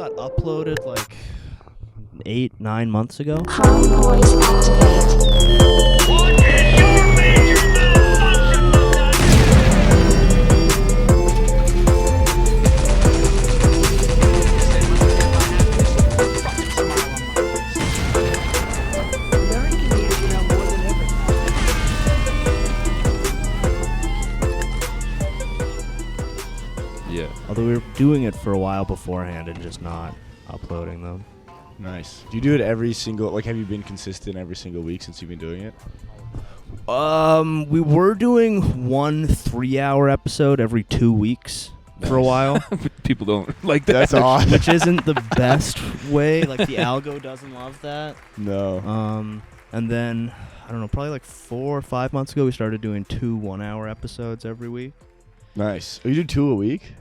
got uploaded like 8-9 months ago. Chrome voice activate. What is your major malfunction, Yeah. Although we were doing it for a while beforehand and just not uploading them. Nice. Do you do it every single, like, have you been consistent every single week since you've been doing it? We were doing 1 3-hour episode every 2 weeks for a while. People don't like that. That's awesome. Which isn't the best way. Like, the algo doesn't love that. No. And then, I don't know, probably like 4 or 5 months ago, we started doing 2 1-hour episodes every week. Nice. Oh, you do 2 a week?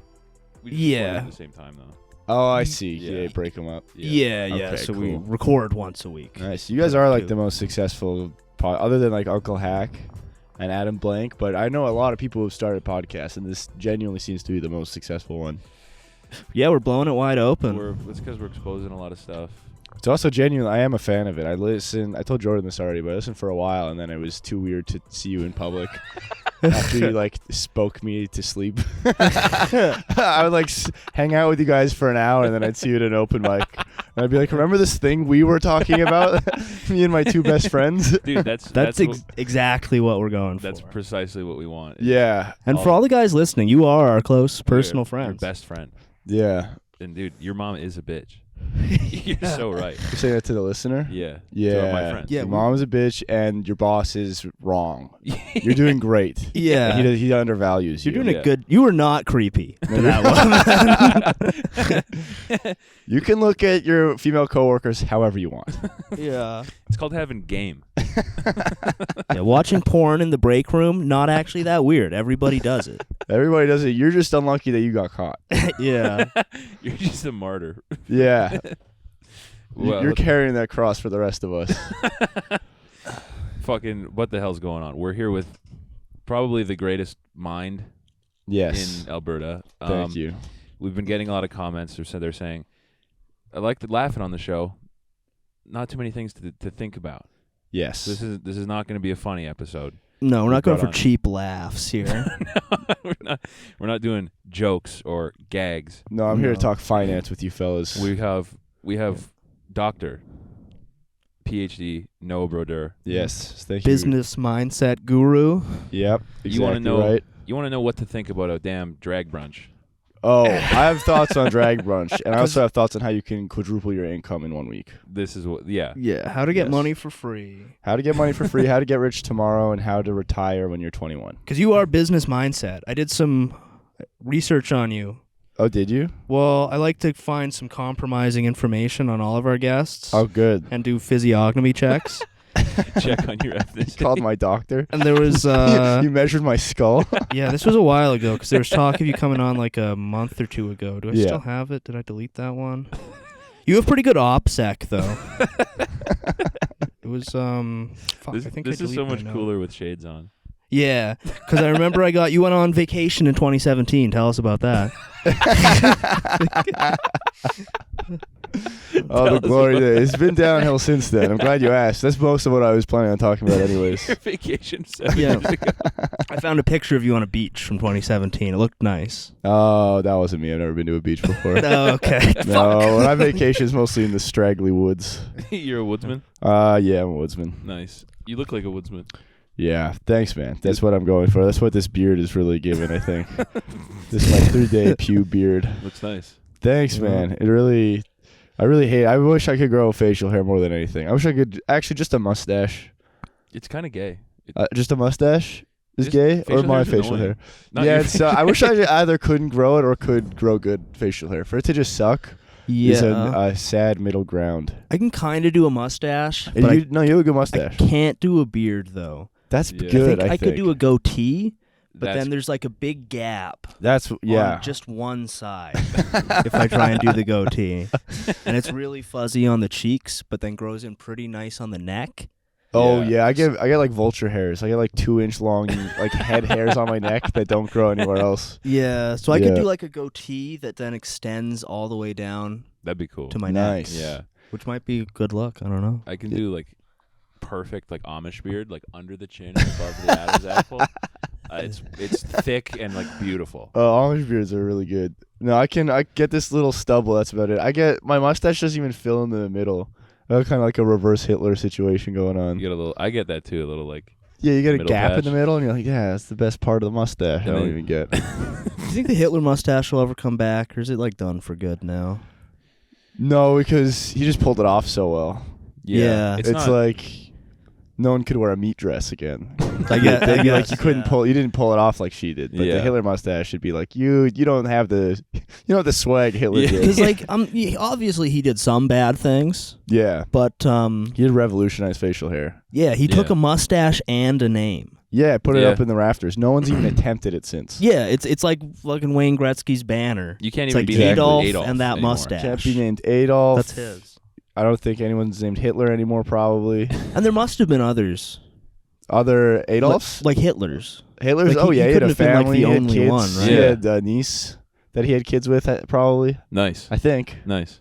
We just record Yeah. at the same time though. Oh, I see. Yeah. Yeah, break them up. Yeah. Okay, So we cool. record once a week. Nice. You guys are like 2. the most successful other than like Uncle Hack and Adam Blank, but I know a lot of people who've started podcasts, and this genuinely seems to be the most successful one. Yeah, we're blowing it wide open. It's because we're exposing a lot of stuff. It's also genuine. I am a fan of it. I told Jordan this already, but I listened for a while, and then it was too weird to see you in public after you like spoke me to sleep. I would like hang out with you guys for an hour, and then I'd see you at an open mic, and I'd be like, "Remember this thing we were talking about? Me and my 2 best friends." Dude, That's exactly what we're going for. that's precisely what we want. Yeah. And for all the guys listening, you are our close personal Your friends. best friend. Yeah. And dude, your mom is a bitch. You're so right. You're saying that to the listener? Yeah. Yeah. To my friends. Yeah, Your mom's a bitch, and your boss is wrong. You're doing great. Yeah. He undervalues you. You're doing Yeah. a good. You were not creepy to that one. You can look at your female coworkers however you want. Yeah. It's called having game. Yeah. Watching porn in the break room, not actually that weird. Everybody does it. Everybody does it. You're just unlucky that you got caught. Yeah. You're just a martyr. Yeah. Well, You're carrying that cross for the rest of us. fucking what the hell's going on? We're here with probably the greatest mind Yes. in Alberta. Thank you. We've been getting a lot of comments. They're saying, I like laughing on the show. Not too many things to think about. Yes. This is not going to be a funny episode. No, we're not going for on. cheap laughs here. No, we're not doing jokes or gags. No, I'm here to No. talk finance with you fellas. We have Doctor, PhD Noah Brodeur. Yes. Thank Business mindset guru. you. Yep. Exactly You want to know? right. You want to know what to think about a damn drag brunch? Oh, I have thoughts on drag brunch, and I also have thoughts on how you can quadruple your income in 1 week. This is what. Yeah. Yeah. How to get Yes. money for free. How to get money for free, how to get rich tomorrow, and how to retire when you're 21. Because you are business mindset. I did some research on you. Oh, did you? Well, I like to find some compromising information on all of our guests Oh, good. and do physiognomy checks. Check on your ethnicity. Called my doctor. And there was, You measured my skull. yeah, this was a while ago because there was talk of you coming on like a month or 2 ago. Do I Yeah. still have it? Did I delete that one? You have pretty good OPSEC though. It was fuck, This, I think this I is so deleted much my note. cooler with shades on. Yeah, because I remember you went on vacation in 2017. Tell us about that. Oh, the glory days. It's been downhill since then. I'm glad you asked. That's most of what I was planning on talking about anyways. Your vacation 7 Yeah. years ago. I found a picture of you on a beach from 2017. It looked nice. Oh, that wasn't me. I've never been to a beach before. Oh, okay. No, when I vacation is mostly in the straggly woods. You're a woodsman? Yeah, I'm a woodsman. Nice. You look like a woodsman. Yeah, thanks, man. That's what I'm going for. That's what this beard is really giving, I think. This is my 3-day pew beard. Looks nice. Thanks, Yeah. man. I really hate. I wish I could grow facial hair more than anything. I wish I could actually just a mustache. It's kind of gay. Just a mustache is Just gay, or facial my hair's facial annoying. hair. Not Yeah, your it's, I wish I either couldn't grow it or could grow good facial hair. For it to just suck is a sad middle ground. I can kind of do a mustache, And but you have a good I mustache. can't do a beard though. That's Yeah. good. I could do a goatee, but That's- then there's like a big gap That's yeah. on just one side if I try and do the goatee. And it's really fuzzy on the cheeks, but then grows in pretty nice on the neck. Oh Yeah. yeah, I get like vulture hairs. I get like 2-inch long like head hairs on my neck that don't grow anywhere else. Yeah, so I could Yeah. do like a goatee that then extends all the way down That'd be cool. to my neck, Nice. Yeah. which might be good luck. I don't know. I can do like perfect like Amish beard, like under the chin and above the Adam's apple. It's thick and like beautiful. Amish beards are really good. No, I get this little stubble. That's about it. I get my mustache doesn't even fill in the middle. I have kind of like a reverse Hitler situation going on. You get a little. I get that too. A little like. Yeah, you get a middle gap in patch. the middle, and you're like, yeah, that's the best part of the mustache. And I don't then- even get. Do you think the Hitler mustache will ever come back, or is it like done for good now? No, because he just pulled it off so well. Yeah. It's, It's not, like no one could wear a meat dress again. I get- They'd I be like, guess, you couldn't yeah. pull. You didn't pull it off like she did. But Yeah. the Hitler mustache should be like you don't have the the swag Hitler Yeah. did. Because like obviously he did some bad things, Yeah, but he did revolutionize facial hair. yeah, he took Yeah. a mustache and a name. Yeah, put it Yeah. up in the rafters. No one's even attempted it since. Yeah, it's like fucking Wayne Gretzky's banner. You can't It's even like be Adolf Adolf and that anymore. mustache. Can't be named Adolf. That's his. I don't think anyone's named Hitler anymore. Probably And there must have been others, other Adolfs. like Hitler's. Hitler's. like, he he had a couldn't have been, like, family. the he had only kids. one, right? He Yeah. had a niece that he had kids with. Probably. Nice, I think. nice.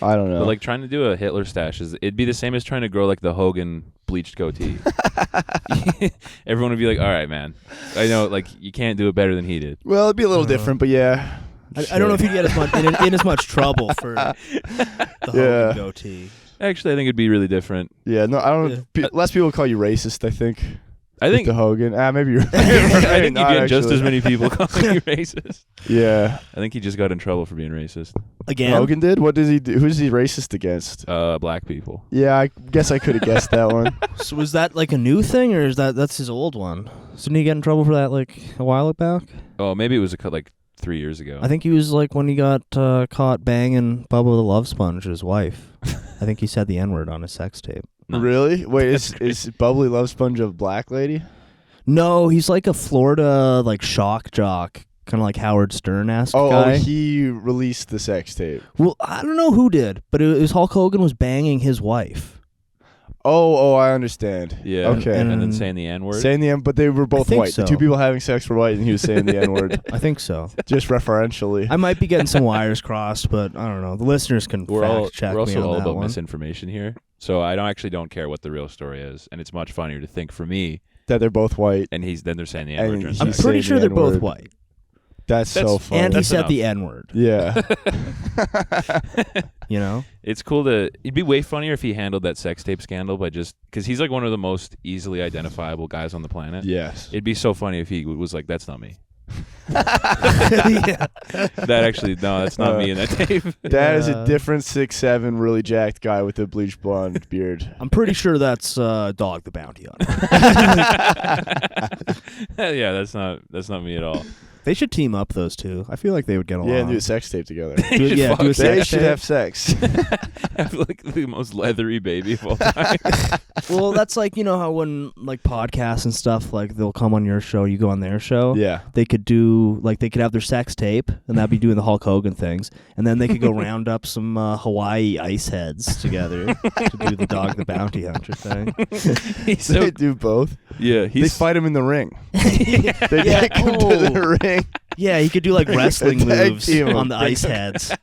I don't know. But like trying to do a Hitler stash it'd be the same as trying to grow like the Hogan bleached goatee. Everyone would be like, "All right, man. I know, like you can't do it better than he did." well, it'd be a little different, but yeah. I don't know if he'd get as much in as much trouble for the Yeah. Hogan goatee. Actually, I think it'd be really different. Yeah, no, I don't. Less people call you racist. I think. I think the Hogan. Maybe you're. I think you not get just actually. as many people calling you racist. Yeah, I think he just got in trouble for being racist. Again, Hogan did. What does he do? Who's he racist against? Black people. Yeah, I guess I could have guessed that one. so was that like a new thing, or is that's his old one? So didn't he get in trouble for that like a while back? Oh, maybe it was like 3 years ago. I think he was like when he got caught banging Bubba the Love Sponge, his wife. I think he said the N-word on his sex tape. Nice. Really? Wait, is Bubbly Love Sponge a black lady? No, he's like a Florida like shock jock, kind of like Howard Stern-esque guy. He released the sex tape. Well, I don't know who did, but it was Hulk Hogan was banging his wife. Oh, I understand. Yeah. Okay. And then And- saying the N-word. Saying the N, but they were both think white. so. The two people having sex were white, and he was saying the N word, I think so. just referentially. I might be getting some wires crossed, but I don't know. The listeners can fact check we're me also on all that about one. misinformation here. So I don't care what the real story is, and it's much funnier to think for me. That they're both white. And then they're saying the And N-word. during he's I'm sex. pretty saying sure the they're both N-word. white. That's so funny. And he That's said enough. the N-word. Yeah. You know? It's cool it'd be way funnier if he handled that sex tape scandal by just because he's like one of the most easily identifiable guys on the planet. Yes. It'd be so funny if he was like, "That's not me." Yeah. That actually, no, that's not me in that tape. That is a Yeah. different 6'7", really jacked guy with a bleached blonde beard. I'm pretty sure that's Dog the Bounty Hunter. Yeah, that's not me at all. They should team up, those two. I feel like they would get along. Yeah, and do a sex tape together. Do it- yeah, do a They sex should tape. have sex. Have like the most leathery baby of all time. Well, that's like, you know how when like podcasts and stuff, like they'll come on your show, you go on their show. Yeah. They could do like they could have their sex tape, and that'd be doing the Hulk Hogan things, and then they could go round up some Hawaii ice heads together to do the Dog the Bounty Hunter thing. He's They so do both. yeah. They He's fight him in the ring. Yeah. They take him to the ring. Yeah, he could do like wrestling Tag moves team 'em. on the ice heads.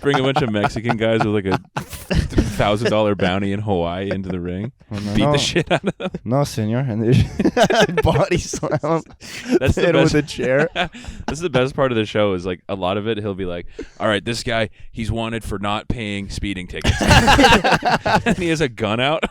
bring a bunch of Mexican guys with like a $1,000 bounty in Hawaii into the ring, beat the shit out of them. No, senor. And they body slam him. That's the Hit him best. with a chair. This is the best part of the show. Is like a lot of it. He'll be like, "All right, this guy, he's wanted for not paying speeding tickets," and he has a gun out.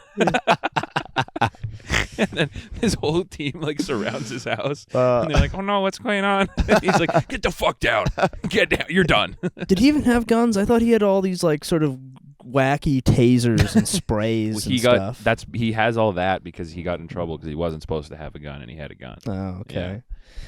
And then his whole team like surrounds his house, and they're like, "Oh no, what's going on?" And he's like, "Get the fuck down, get down, you're done." Did he even have guns? I thought he had all these like sort of wacky tasers and sprays and stuff. He has all that because he got in trouble because he wasn't supposed to have a gun and he had a gun. Oh, okay.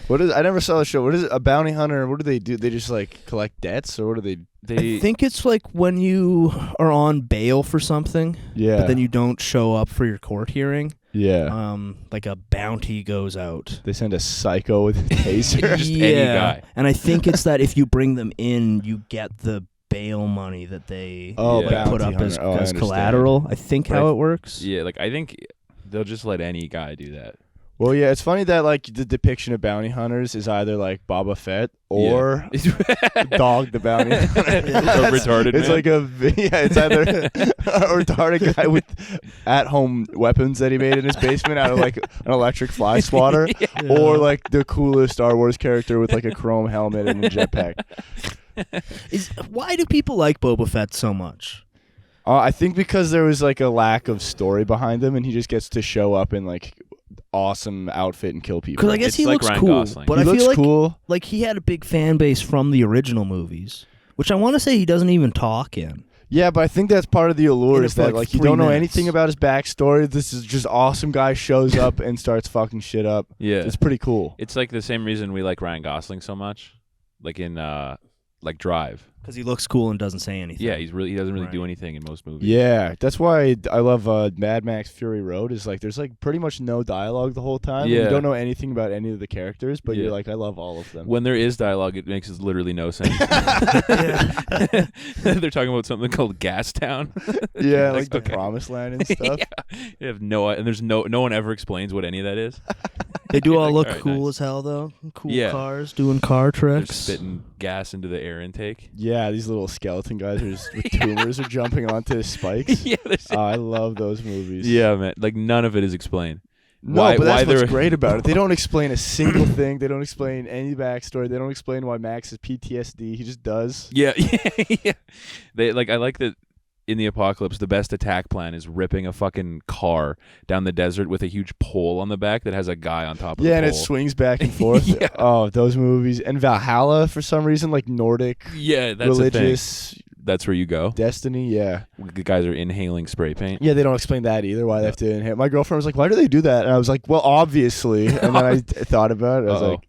What is? I never saw the show. What is it? A bounty hunter? What do they do? They just like collect debts, or what do they? I think it's like when you are on bail for something, Yeah. but then you don't show up for your court hearing. Yeah. Like a bounty goes out. They send a psycho with a taser. Just any guy. And I think it's that if you bring them in, you get the bail money that they Oh, Yeah. bounty put up hunter. as, Oh, I as understand. collateral. I think But how I- it works. Yeah, like I think they'll just let any guy do that. Well, yeah, it's funny that like the depiction of bounty hunters is either like Boba Fett or Dog the Bounty Hunter. A retarded It's man. like it's either a retarded guy with at-home weapons that he made in his basement out of like an electric fly swatter, or like the coolest Star Wars character with like a chrome helmet and a jetpack. Why do people like Boba Fett so much? I think because there was like a lack of story behind him, and he just gets to show up in like awesome outfit and kill people. Because I guess It's he like looks Ryan cool, Gosling. but He I looks feel like cool. like he had a big fan base from the original movies, which I want to say he doesn't even talk in. Yeah, but I think that's part of the allure And is it's for, that like, like you 3 don't know minutes. anything about his backstory. This is just awesome guy shows up and starts fucking shit up. Yeah. It's pretty cool. It's like the same reason we like Ryan Gosling so much, like in like Drive. Because he looks cool and doesn't say anything. Yeah, he doesn't really do Right. anything in most movies. Yeah, that's why I love Mad Max Fury Road. Is like there's like pretty much no dialogue the whole time. Yeah. You don't know anything about any of the characters, but Yeah. you're like, I love all of them. When there is dialogue, it makes literally no sense. They're talking about something called Gas Town. Yeah, like the okay. Promised Land and stuff. Yeah. You have and there's no one ever explains what any of that is. They do all Like, look all right, cool nice. as hell though. Cool Yeah. cars, doing car They're tricks. spitting gas into the air intake. Yeah, these little skeleton guys are just with tumors are jumping onto spikes. Yeah, I love those movies. yeah, man. Like none of it is explained. No, Why- but that's why what's they're- great about it. They don't explain a single thing. They don't explain any backstory. They don't explain why Max has PTSD. He just does. Yeah, yeah. They like. I like that. In the apocalypse, the best attack plan is ripping a fucking car down the desert with a huge pole on the back that has a guy on top of Yeah, the and it pole. swings back and forth. Yeah. Oh, those movies. And Valhalla, for some reason, like Nordic, Yeah, that's the thing. religious That's where you go. destiny. Yeah. The guys are inhaling spray paint. Yeah, they don't explain that either, why they have to inhale. My girlfriend was like, why do they do that? And I was like, well, obviously. And then I thought about it. I was Uh-oh. like,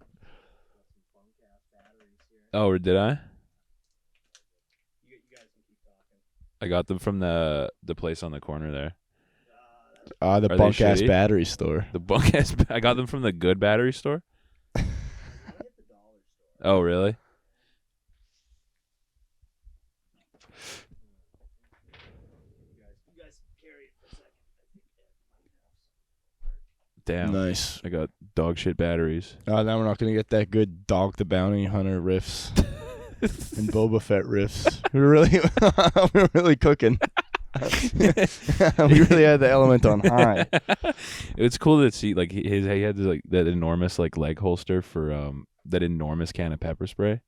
Oh, or did I? I got them from the place on the corner there. the Are they bunk ass shitty? battery store. The bunk ass. I got them from the good battery store. Oh, really? Damn. Nice. I got dog shit batteries. Now we're not going to get that good Dog the Bounty Hunter riffs and Boba Fett riffs. We're really cooking. We really had the element on high. It's cool to see like he had this, like that enormous like leg holster for that enormous can of pepper spray.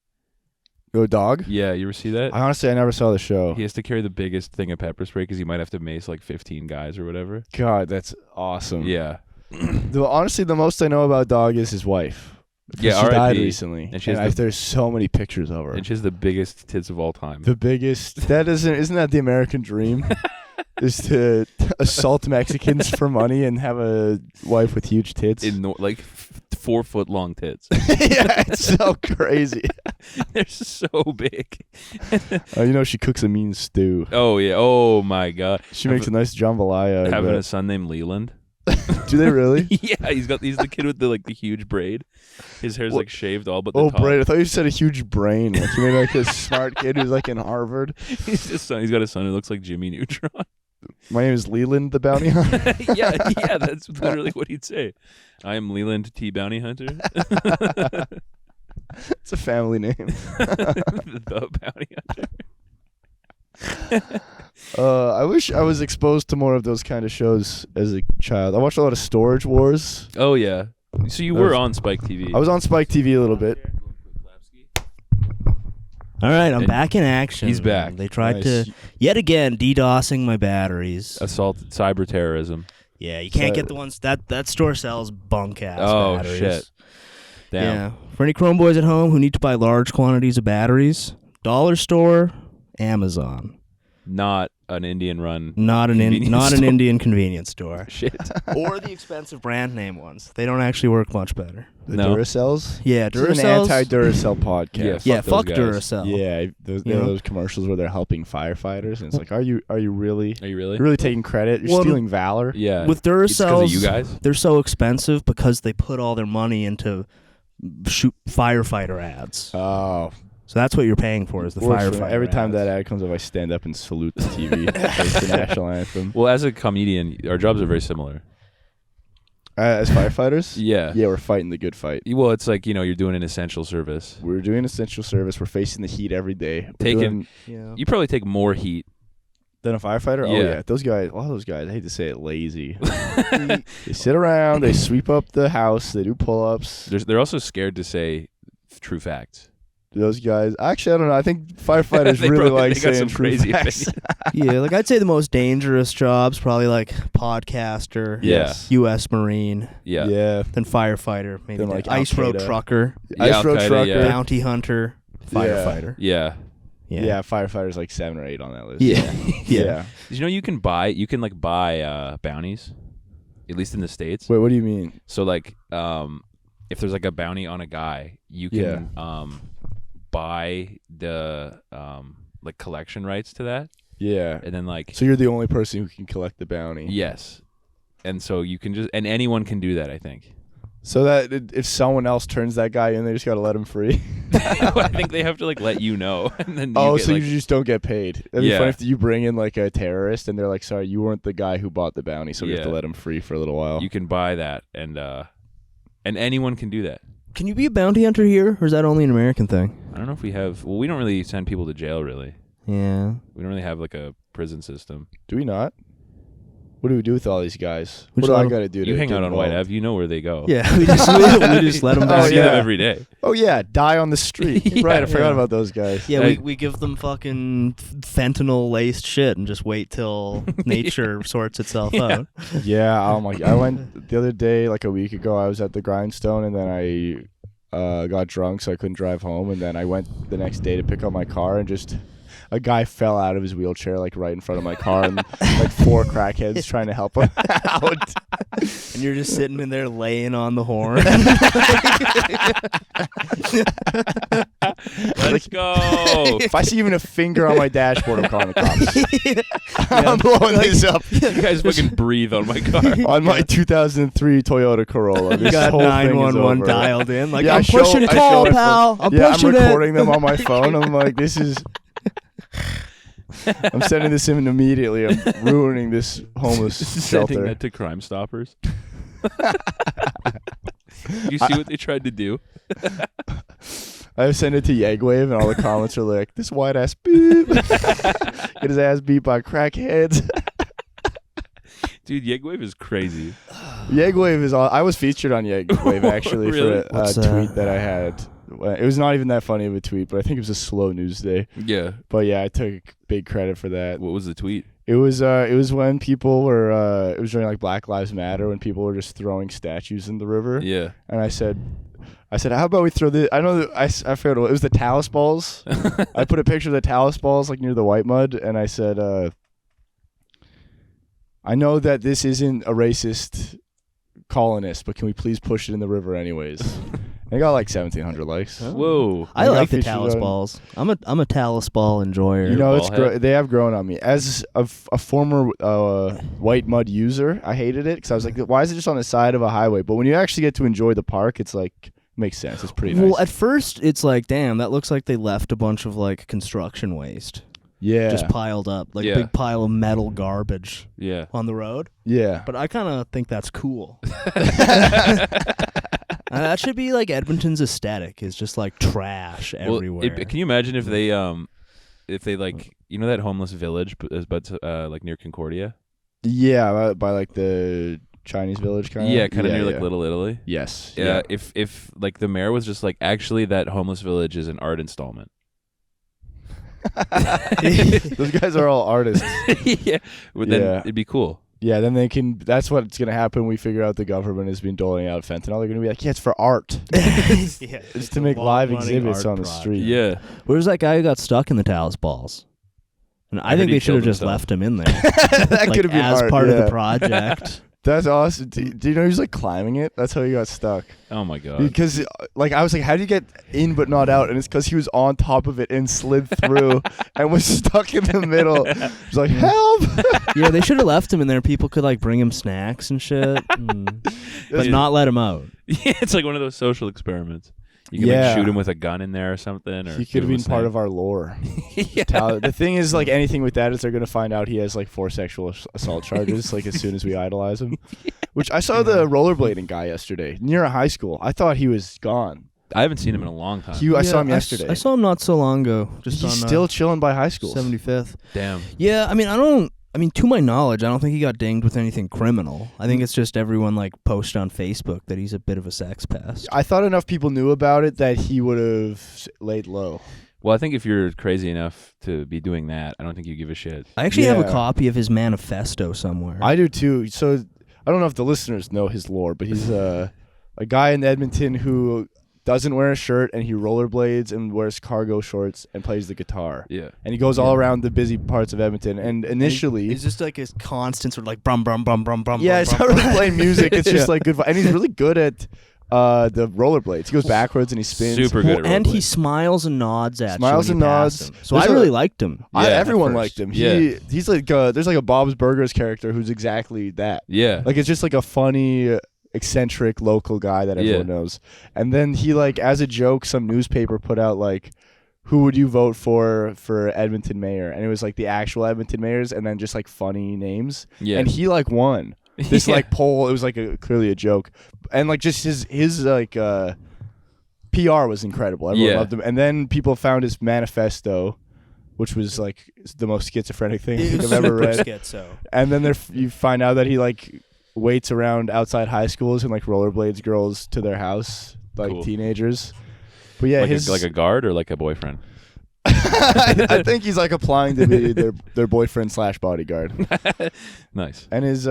Go dog? Yeah, you ever see that? I never saw the show. He has to carry the biggest thing of pepper spray because he might have to mace like 15 guys or whatever. God, that's awesome. Yeah. Honestly, the most I know about Dog is his wife. Yeah, she died R.I.P. recently. And she has the- there's so many pictures of her. And she has the biggest tits of all time. The biggest. Isn't that the American dream? Is to assault Mexicans for money and have a wife with huge tits. Like 4 foot long tits. Yeah, it's so crazy. They're so big. She cooks a mean stew. Oh yeah. Oh my god. She makes a nice jambalaya. Having a son named Leland. Do they really? Yeah, he's the kid with the huge braid. His hair's What? like shaved all but the Oh, top. braid. I thought you said a huge brain. Like you made like a smart kid who's like in Harvard. He's got a son who looks like Jimmy Neutron. My name is Leland the Bounty Hunter. yeah, that's literally what he'd say. I am Leland T. Bounty Hunter. It's a family name. The Bounty Hunter. I wish I was exposed to more of those kind of shows as a child. I watched a lot of Storage Wars. Oh yeah. So you were on Spike TV. I was on Spike TV a little bit. All right, I'm And back in action. he's back. They tried Nice. to yet again DDoSing my batteries. Assault, cyber terrorism. Yeah, you can't get the ones that store sells bunk ass Oh, batteries. shit. Damn. Yeah. For any Chrome boys at home who need to buy large quantities of batteries, dollar store, Amazon. Not an Indian run. Not an Convenience store. Indian convenience store. Shit. Or the expensive brand name ones. They don't actually work much better. The No. Duracells? Yeah, This is an Duracells. anti-Duracell podcast. Yeah, Fuck fuck those guys. Duracell. Yeah, those, You know? those commercials where they're helping firefighters, and it's like, are you really? Are you really? You're really taking credit? You're Well, stealing valor? Yeah. With It's 'cause of Duracells, you guys? they're so expensive because they put all their money into shoot firefighter ads. Oh, So that's what you're paying for is the works for me. firefighter Every time ads. that ad comes up, I stand up and salute the TV. Face the national anthem. Well, as a comedian, our jobs are very similar. As firefighters? Yeah. Yeah, we're fighting the good fight. Well, it's like, you're doing an essential service. We're doing essential service. We're facing the heat every day. We're Taking- doing- Yeah. You probably take more heat. than a firefighter? Oh, Yeah. yeah. Those guys, a lot of those guys, I hate to say it, lazy. They sit around, they sweep up the house, they do pull-ups. They're also scared to say true facts. Those guys, actually, I don't know. I think firefighters They really probably- like they got saying some true crazy facts. Yeah, like I'd say the most dangerous jobs probably like podcaster, Yeah. U.S. Marine, Yeah. Yeah. then firefighter, maybe Then, the like, ice road Al-Qaeda. trucker, Ice road Al-Qaeda, trucker. yeah. bounty hunter, firefighter. Yeah. Yeah. Firefighters like 7 or 8 on that list. Yeah. Yeah. Did you know you can buy bounties, at least in the States? Wait, what do you mean? So like, if there's like a bounty on a guy, you can buy the like collection rights to that, Yeah. and then like So you're the only person who can collect the bounty. yes, and so you can and anyone can do that. I think. So that if someone else turns that guy in, they just gotta let him free. I think they have to like let you know, and then So like, you just don't get paid. That'd be Yeah. funny if you bring in like a terrorist and they're like, "Sorry, you weren't the guy who bought the bounty, so we have to Yeah. let him free for a little while." you can buy that, and anyone can do that. Can you be a bounty hunter here, or is that only an American thing? I don't know if we have. Well, we don't really send people to jail. Really, Yeah. we don't really have like a prison system. Do we not? What do we do with all these guys? We What just do let I 'em- got to do? You to hang get out on White involved? Ave, you know where they go. Yeah, we just let them Oh, back. I see yeah. them every day. Oh yeah, die on the street. Yeah. Right, I forgot Yeah. about those guys. Yeah, Hey. we give them fucking fentanyl laced shit and just wait till nature sorts itself out. Yeah, oh my! I went the other day, like a week ago. I was at the Grindstone, and then I got drunk, so I couldn't drive home. And then I went the next day to pick up my car, and just a guy fell out of his wheelchair, like right in front of my car, and like 4 crackheads trying to help him out. And you're just sitting in there laying on the horn. Let's go. If I see even a finger on my dashboard, I'm calling the cops. I'm blowing this up You guys fucking breathe on my car. on my 2003 Toyota Corolla. You This got whole thing is 911 over. dialed in. Like, Yeah, I'm I show- pushing I call, show it. pal. I'm Yeah, I'm pushing recording it. them on my phone. I'm like, this is. I'm sending this in immediately. I'm ruining this homeless Sending shelter. that to Crime Stoppers. You see what they tried to do? I sent it to Yegwave, and all the comments are like, "This white ass beep, get his ass beat by crackheads." Dude, Yegwave is crazy. Yegwave is all. I was featured on Yegwave actually Really? for a What's, tweet that I had. It was not even that funny of a tweet, but I think it was a slow news day. Yeah. But yeah, I took big credit for that. What was the tweet? It was when people were it was during like Black Lives Matter, when people were just throwing statues in the river. Yeah. And I said, how about we throw the? I know that I forgot what it was, the talus balls. I put a picture of the talus balls like near the white mud, and I said, I know that this isn't a racist colonist, but can we please push it in the river anyways? And I got like 1,700 likes. Whoa. I got like the featured talus on- balls. I'm a talus ball enjoyer. You know, ball head? they have grown on me. As a former white mud user, I hated it because I was like, why is it just on the side of a highway? But when you actually get to enjoy the park, it's like, makes sense. It's pretty nice. Well, at first it's like, damn, that looks like they left a bunch of like construction waste yeah. just piled up, like Yeah. a big pile of metal garbage Yeah. on the road. Yeah. But I kind of think that's cool. That should be like Edmonton's aesthetic, is just like trash everywhere. Can you imagine if they like, you know that homeless village but like near Concordia? Yeah, by like the Chinese village kind of. Yeah, kind of near like Little Italy. Yes. Yeah. If like the mayor was just like, actually that homeless village is an art installment. Those guys are all artists. Yeah. Then Yeah. it'd be cool. Yeah, then they can. That's what's gonna happen. We figure out the government has been doling out fentanyl. They're gonna be like, yeah, it's for art. Yeah, It's to make live long-running exhibits art on the project. street. Yeah. Where's that guy who got stuck in the talus balls? And I heard think he they should have killed just himself. left him in there. That like, could have been as art, part of yeah. the project. That's awesome. Do you know he was like climbing it? That's how he got stuck. Oh my god. Because like I was like, how do you get in but not out? And it's because he was on top of it and slid through and was stuck in the middle. He's like, help! Yeah, they should have left him in there. People could like bring him snacks and shit, but Yeah. not let him out. Yeah, it's like one of those social experiments. You can Yeah. like shoot him with a gun in there or something. Or He could have been part of our lore. Yeah. The thing is, like anything with that is they're gonna find out he has like 4 sexual assault charges like as soon as we idolize him, Which I saw the rollerblading guy yesterday near a high school. I thought he was gone. I haven't seen him in a long time. I saw him yesterday. I saw him not so long ago. Just He's on still chilling by high school. 75th. Damn. Yeah, I mean, to my knowledge, I don't think he got dinged with anything criminal. I think it's just everyone like post on Facebook that he's a bit of a sex pest. I thought enough people knew about it that he would have laid low. Well, I think if you're crazy enough to be doing that, I don't think you give a shit. I actually have a Yeah. copy of his manifesto somewhere. I do too. So I don't know if the listeners know his lore, but he's a guy in Edmonton who doesn't wear a shirt and he rollerblades and wears cargo shorts and plays the guitar. Yeah. And he goes all around the busy parts of Edmonton. And initially, it's just like his constant sort of like brum brum brum brum brum. yeah, brum, it's brum, not really brum. playing music. It's just like good. And he's really good at the rollerblades. He goes backwards and he spins. Super good at And he rollerblades. smiles and nods at Smiles you and when you pass nods. him. So I There's a- really liked him. Yeah, at Everyone first. liked him. Yeah. He's like there's like a Bob's Burgers character who's exactly that. Yeah. Like it's just like a funny, eccentric local guy that everyone knows. And then he like as a joke, some newspaper put out like, who would you vote for Edmonton mayor? And it was like the actual Edmonton mayors, and then just like funny names. Yeah. And he like won this Yeah. like poll. It was like clearly a joke, and like just his like PR was incredible. Everyone Yeah. loved him. And then people found his manifesto, which was like the most schizophrenic thing I think I've ever read. Schizo. And then you find out that he like waits around outside high schools and like rollerblades girls to their house, like Cool. teenagers. But yeah, like a guard or like a boyfriend? I think he's like applying to be their boyfriend / bodyguard. Nice. And his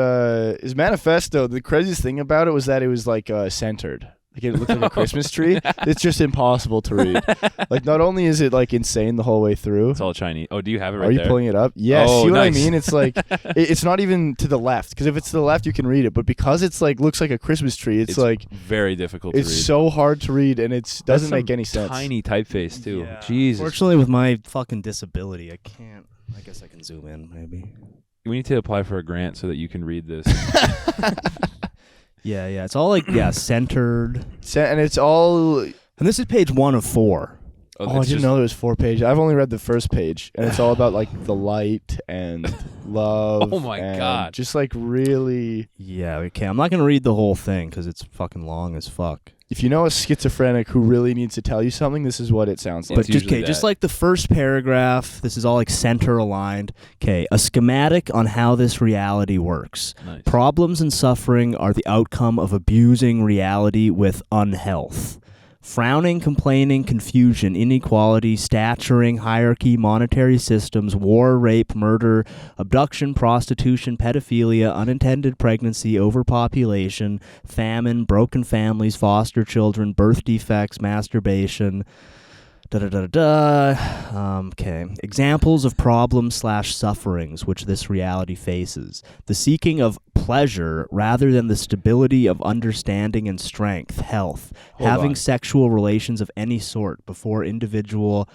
manifesto, the craziest thing about it was that it was like centered. Like it looked like a Christmas tree. It's just impossible to read. Like not only is it like insane the whole way through. It's all Chinese. Oh, do you have it right Are you there? pulling it up? Yeah. Oh, see what I nice. mean? It's like it's not even to the left, because if it's to the left you can read it, but because it's like looks like a Christmas tree, it's like very difficult to it's read. so hard to read, and it That's doesn't some make any sense. Tiny typeface too. Yeah. Jesus. Fortunately, with my fucking disability, I can't. I guess I can zoom in, maybe. We need to apply for a grant so that you can read this. Yeah. It's all like centered. And it's all. And this is page 1 of 4. Oh, I it's didn't just- know there was 4 pages. I've only read the first page, and it's all about like the light and love. Oh my and God. Just like really, Yeah. Okay. I'm not gonna read the whole thing because it's fucking long as fuck. if you know a schizophrenic who really needs to tell you something, this is what it sounds like. But just usually just that. like the first paragraph, this is all like center aligned. Okay, a schematic on how this reality works. Nice. Problems and suffering are the outcome of abusing reality with unhealth. Frowning, complaining, confusion, inequality, staturing, hierarchy, monetary systems, war, rape, murder, abduction, prostitution, pedophilia, unintended pregnancy, overpopulation, famine, broken families, foster children, birth defects, masturbation. Okay. Examples of problems / sufferings which this reality faces. The seeking of pleasure rather than the stability of understanding and strength, health, Hold having on. sexual relations of any sort before individual,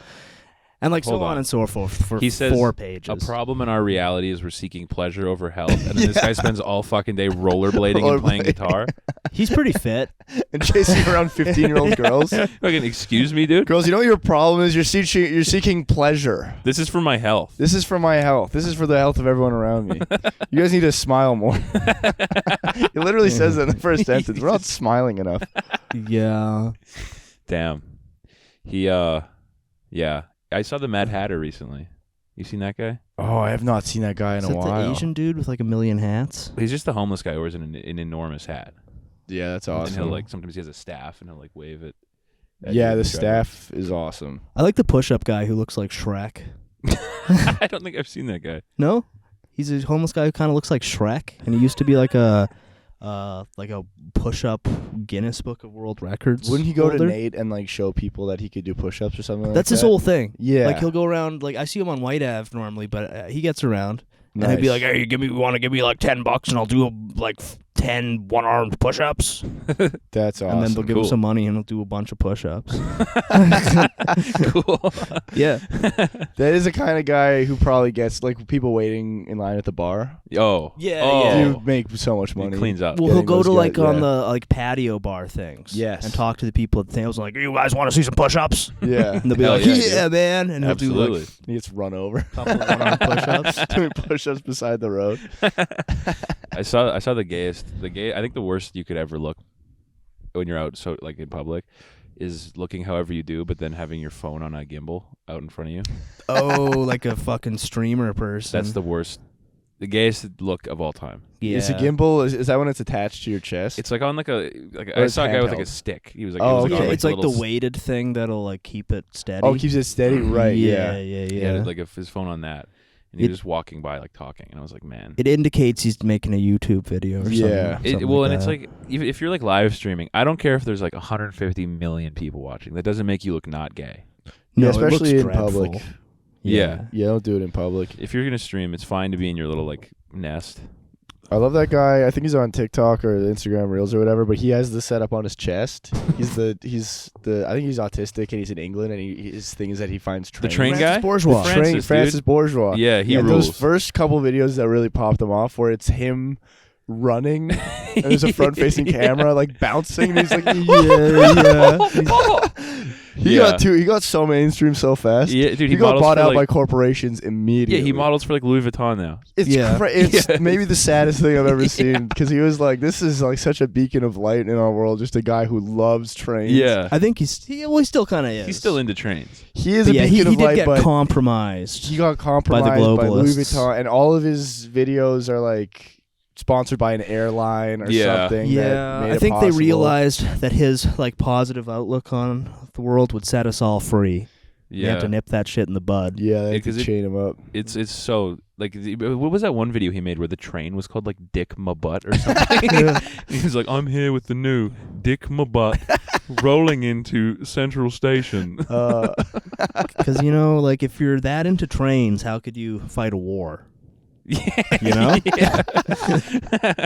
and like Hold so on on. and so forth for He says 4 pages. a problem in our reality is we're seeking pleasure over health, and then this guy spends all fucking day rollerblading and playing guitar. He's pretty fit. and chasing around 15-year-old girls. Fucking excuse me, dude. Girls, you know what your problem is? You're seeking pleasure. This is for my health. This is for my health. This is for the health of everyone around me. You guys need to smile more. It literally says that in the first sentence. We're not smiling enough. Yeah. Damn. He yeah. I saw the Mad Hatter recently. You seen that guy? Oh, I have not seen that guy in Is a that while. the Asian dude with like a million hats? He's just a homeless guy who wears an enormous hat. Yeah, that's And awesome. he'll sometimes he has a staff and he'll like wave it. at Yeah, you the and drive staff is awesome. I like the push-up guy who looks like Shrek. it. I don't think I've seen that guy. No, he's a homeless guy who kind of looks like Shrek, and he used to be like a push-up Guinness Book of World Records. Wouldn't he go holder. to Nate and like show people that he could do push-ups or something? That's like his that? whole thing. Yeah, Like he'll go around. Like I see him on White Ave normally, but he gets around. nice. And he'd be like, "Hey, want to give me like $10 and I'll do like 10 one-armed push-ups." "That's awesome." And then they'll give him Cool. some money and he'll do a bunch of push-ups. Cool. Yeah. That is the kind of guy who probably gets like people waiting in line at the bar. Oh. Yeah, Oh. yeah. You make so much He money. cleans up. Well, he'll Getting go those to like guys, on yeah. the like patio bar things. Yes. And talk to the people at the tables like, "You guys want to see some push-ups?" Yeah, And they'll be Hell like, yeah, "Yeah, dude. man." And he'll do Absolutely. like he gets run over. a couple of one-armed push-ups. Doing push-ups beside the road. I saw the gayest I think the worst you could ever look when you're out like in public is looking however you do, but then having your phone on a gimbal out in front of you. Oh, like a fucking streamer person. That's the worst. The gayest look of all time. Yeah. Is a gimbal? Is that when it's attached to your chest? It's like on like Or I it's saw a guy with like a handheld? stick. He was like, Oh, it was like okay. on, It's like the little weighted thing that'll like keep it steady. Oh, it keeps it steady, right? Yeah, Yeah. yeah, He yeah. had like his phone on that, and he was just walking by like talking, and I was like, man. It indicates he's making a YouTube video or Yeah. something. Well, like and it's that. like even if you're like live streaming, I don't care if there's like 150 million people watching. That doesn't make you look not gay. no, Yeah, it looks especially in dreadful. public. Yeah. Yeah, don't do it in public. If you're gonna stream, it's fine to be in your little like nest. I love that guy. I think he's on TikTok or Instagram Reels or whatever, but he has the setup on his chest. He's the I think he's autistic and he's in England, and his thing is that he finds The trains. train Francis guy, Bourgeois. Francis Bourgeois. Yeah, he and rules. those first couple videos that really popped him off, where it's him running and there's a front-facing camera like bouncing, and he's like, yeah. He got so mainstream so fast. Yeah, dude, he got models bought for, out like- by corporations immediately. Yeah, he models for like Louis Vuitton now. It's Yeah. it's Yeah. maybe the saddest thing I've ever seen, because he was like, this is like such a beacon of light in our world, just a guy who loves trains. Yeah, I think he still kind of is. he's still into trains. He is But a yeah, beacon he of did light, get but compromised. he got compromised by Louis globalists. Vuitton, and all of his videos are like sponsored by an airline or Yeah. something. Yeah, that made I it think they possible. realized that his like positive outlook on the world would set us all free. They Yeah, had to nip that shit in the bud. Yeah, they had because to chain him up. it's so like what was that one video he made where the train was called like Dick My Butt or something? He was like, I'm here with the new Dick My Butt rolling into Central Station. Because like if you're that into trains, how could you fight a war? Yeah, You know? Yeah.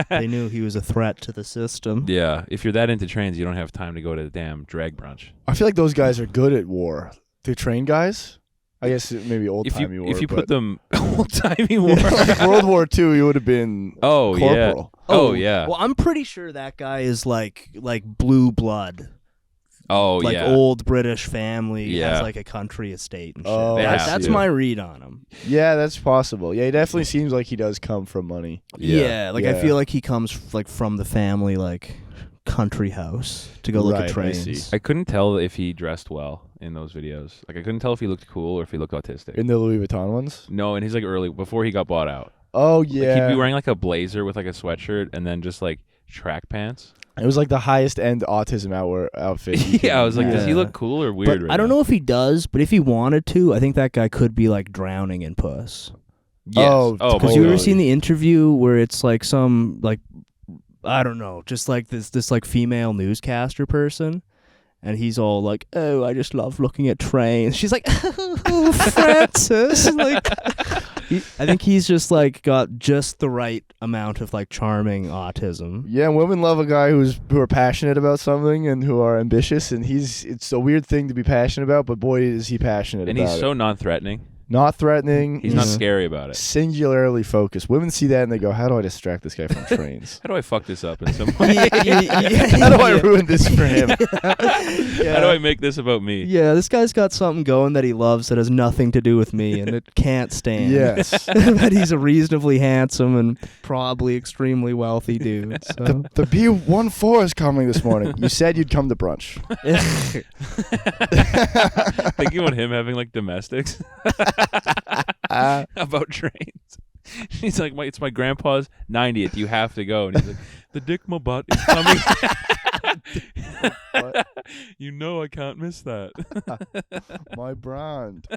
They knew he was a threat to the system. Yeah, if you're that into trains, you don't have time to go to the damn drag brunch. I feel like those guys are good at war. The train guys? I guess maybe old timey war. If you but put them old timey war. like World War II, he would have been Oh yeah. corporal. Oh yeah. Well, I'm pretty sure that guy is like blue blood. Oh Like yeah. old British family Yeah. has like a country estate and shit. Oh, They have That's to. my read on him. Yeah, that's possible. Yeah, he definitely seems like he does come from money. Yeah, like I Yeah. feel like he comes like from the family like country house to go look Right, at I trains. see. I couldn't tell if he dressed well in those videos. Like I couldn't tell if he looked cool or if he looked autistic. In the Louis Vuitton ones? No, and he's like early before he got bought out. Oh, Like, yeah. he'd be wearing like a blazer with like a sweatshirt and then just like track pants. It was like the highest end autism outfit. you Yeah, I was like, can does he Yeah. look cool or weird? But right I don't now? know if he does, but if he wanted to, I think that guy could be like drowning in puss. Yes. Oh, Oh, Because you ever Totally. seen the interview where it's like some like I don't know, just like this like female newscaster person, and he's all like, "Oh, I just love looking at trains." She's like, "Oh, Francis," like. I think he's just like got just the right amount of like charming autism. Yeah, women love a guy who are passionate about something and who are ambitious, and it's a weird thing to be passionate about, but boy is he passionate And about he's it. so non-threatening. Not threatening. He's not scary about it. Singularly focused. Women see that and they go, how do I distract this guy from trains? How do I fuck this up in some way? How do I ruin this for him? How do I make this about me? Yeah, this guy's got something going that he loves that has nothing to do with me, and it can't stand. Yes. But he's a reasonably handsome and probably extremely wealthy dude. So. The B14 is coming this morning. You said you'd come to brunch. Thinking about him having like domestics about trains. He's like, it's my grandpa's 90th. You have to go. And he's like, the Dick My Butt is coming. You know I can't miss that. My brand.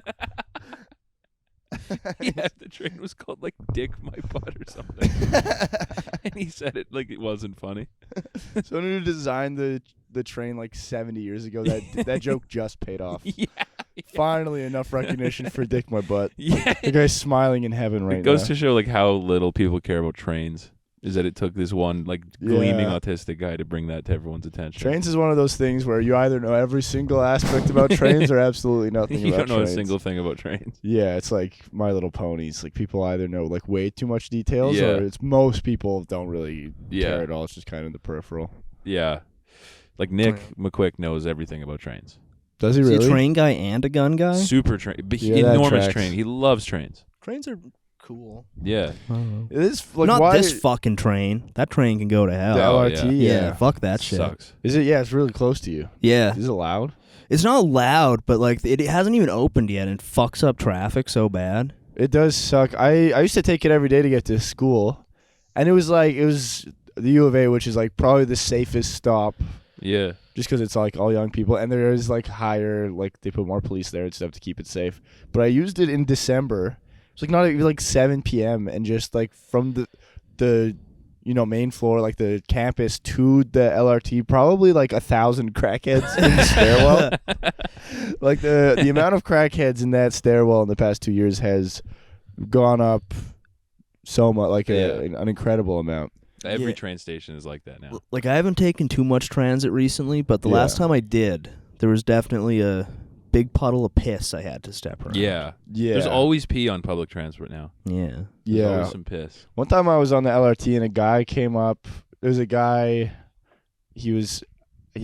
Yeah, the train was called like Dick My Butt or something. And he said it like it wasn't funny. Someone who designed the train like 70 years ago, that joke just paid off. Yeah. Finally, enough recognition for Dick My Butt. Yeah. The guy's smiling in heaven right It goes now. to show like how little people care about trains. Is that it took this one like gleaming Yeah. autistic guy to bring that to everyone's attention. Trains is one of those things where you either know every single aspect about trains or absolutely nothing You about don't know trains. a single thing about trains. Yeah, it's like My Little Ponies. Like people either know like way too much details, Yeah. or it's most people don't really Yeah. care at all. It's just kind of the peripheral. Yeah. Like Nick McQuick knows everything about trains. Does he Is he really? a train guy and a gun guy? Super train. Yeah, that Enormous tracks. train. He loves trains. Trains are cool. Yeah. It is like Not why this fucking train. That train can go to hell. the Oh, LRT. yeah, fuck that shit. Sucks. Is it? Yeah, it's really close to you. Yeah, Is it loud? it's not loud, but like it hasn't even opened yet, and it fucks up traffic so bad. It does suck. I used to take it every day to get to school, and it was the U of A, which is like probably the safest stop, Yeah. just because it's like all young people, and there is like higher, like they put more police there and stuff to keep it safe. But I used it in December. It's like not even like 7 p.m. and just like from the main floor, like the campus to the LRT, probably like 1,000 crackheads in the stairwell. Like the amount of crackheads in that stairwell in the past 2 years has gone up so much, like an incredible amount. Every Yeah. train station is like that now. Like I haven't taken too much transit recently, but the last time I did, there was definitely a big puddle of piss I had to step around. Yeah. Yeah. There's always pee on public transport now. Yeah. There's Yeah. always some piss. One time I was on the LRT and a guy came up. There was a guy. He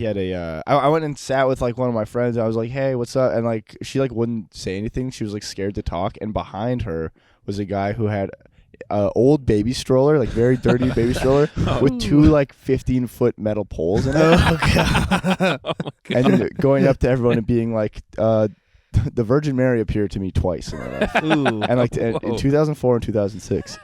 had a. I went and sat with like one of my friends. I was like, "Hey, what's up?" And like she like wouldn't say anything. She was like scared to talk. And behind her was a guy who had old baby stroller, like very dirty baby stroller, with two like 15-foot metal poles in it. Oh god. Oh my God. And then going up to everyone and being like, the Virgin Mary appeared to me twice in my life. Ooh. And like in Whoa. 2004 and 2006.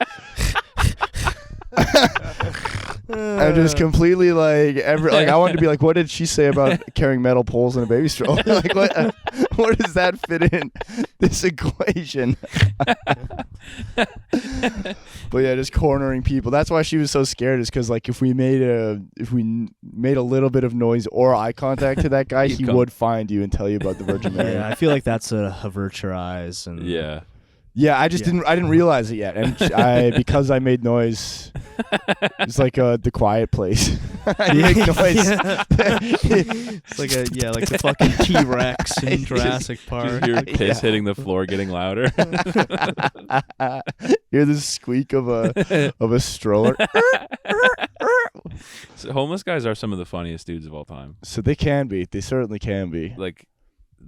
I'm just completely like I wanted to be like, what did she say about carrying metal poles in a baby stroller? Like what does that fit in this equation? But yeah, just cornering people. That's why she was so scared, is because like if we made a little bit of noise or eye contact to that guy, He'd he come. would find you and tell you about the Virgin Mary. Yeah, I feel like that's a avert your eyes and Yeah. Yeah, I didn't realize it yet, and because I made noise, it's like the Quiet Place. I make noise. It's like like the fucking T-Rex in Jurassic Park. Just hear piss hitting the floor getting louder. Hear the squeak of a stroller. So homeless guys are some of the funniest dudes of all time. So they can be. They certainly can be. Like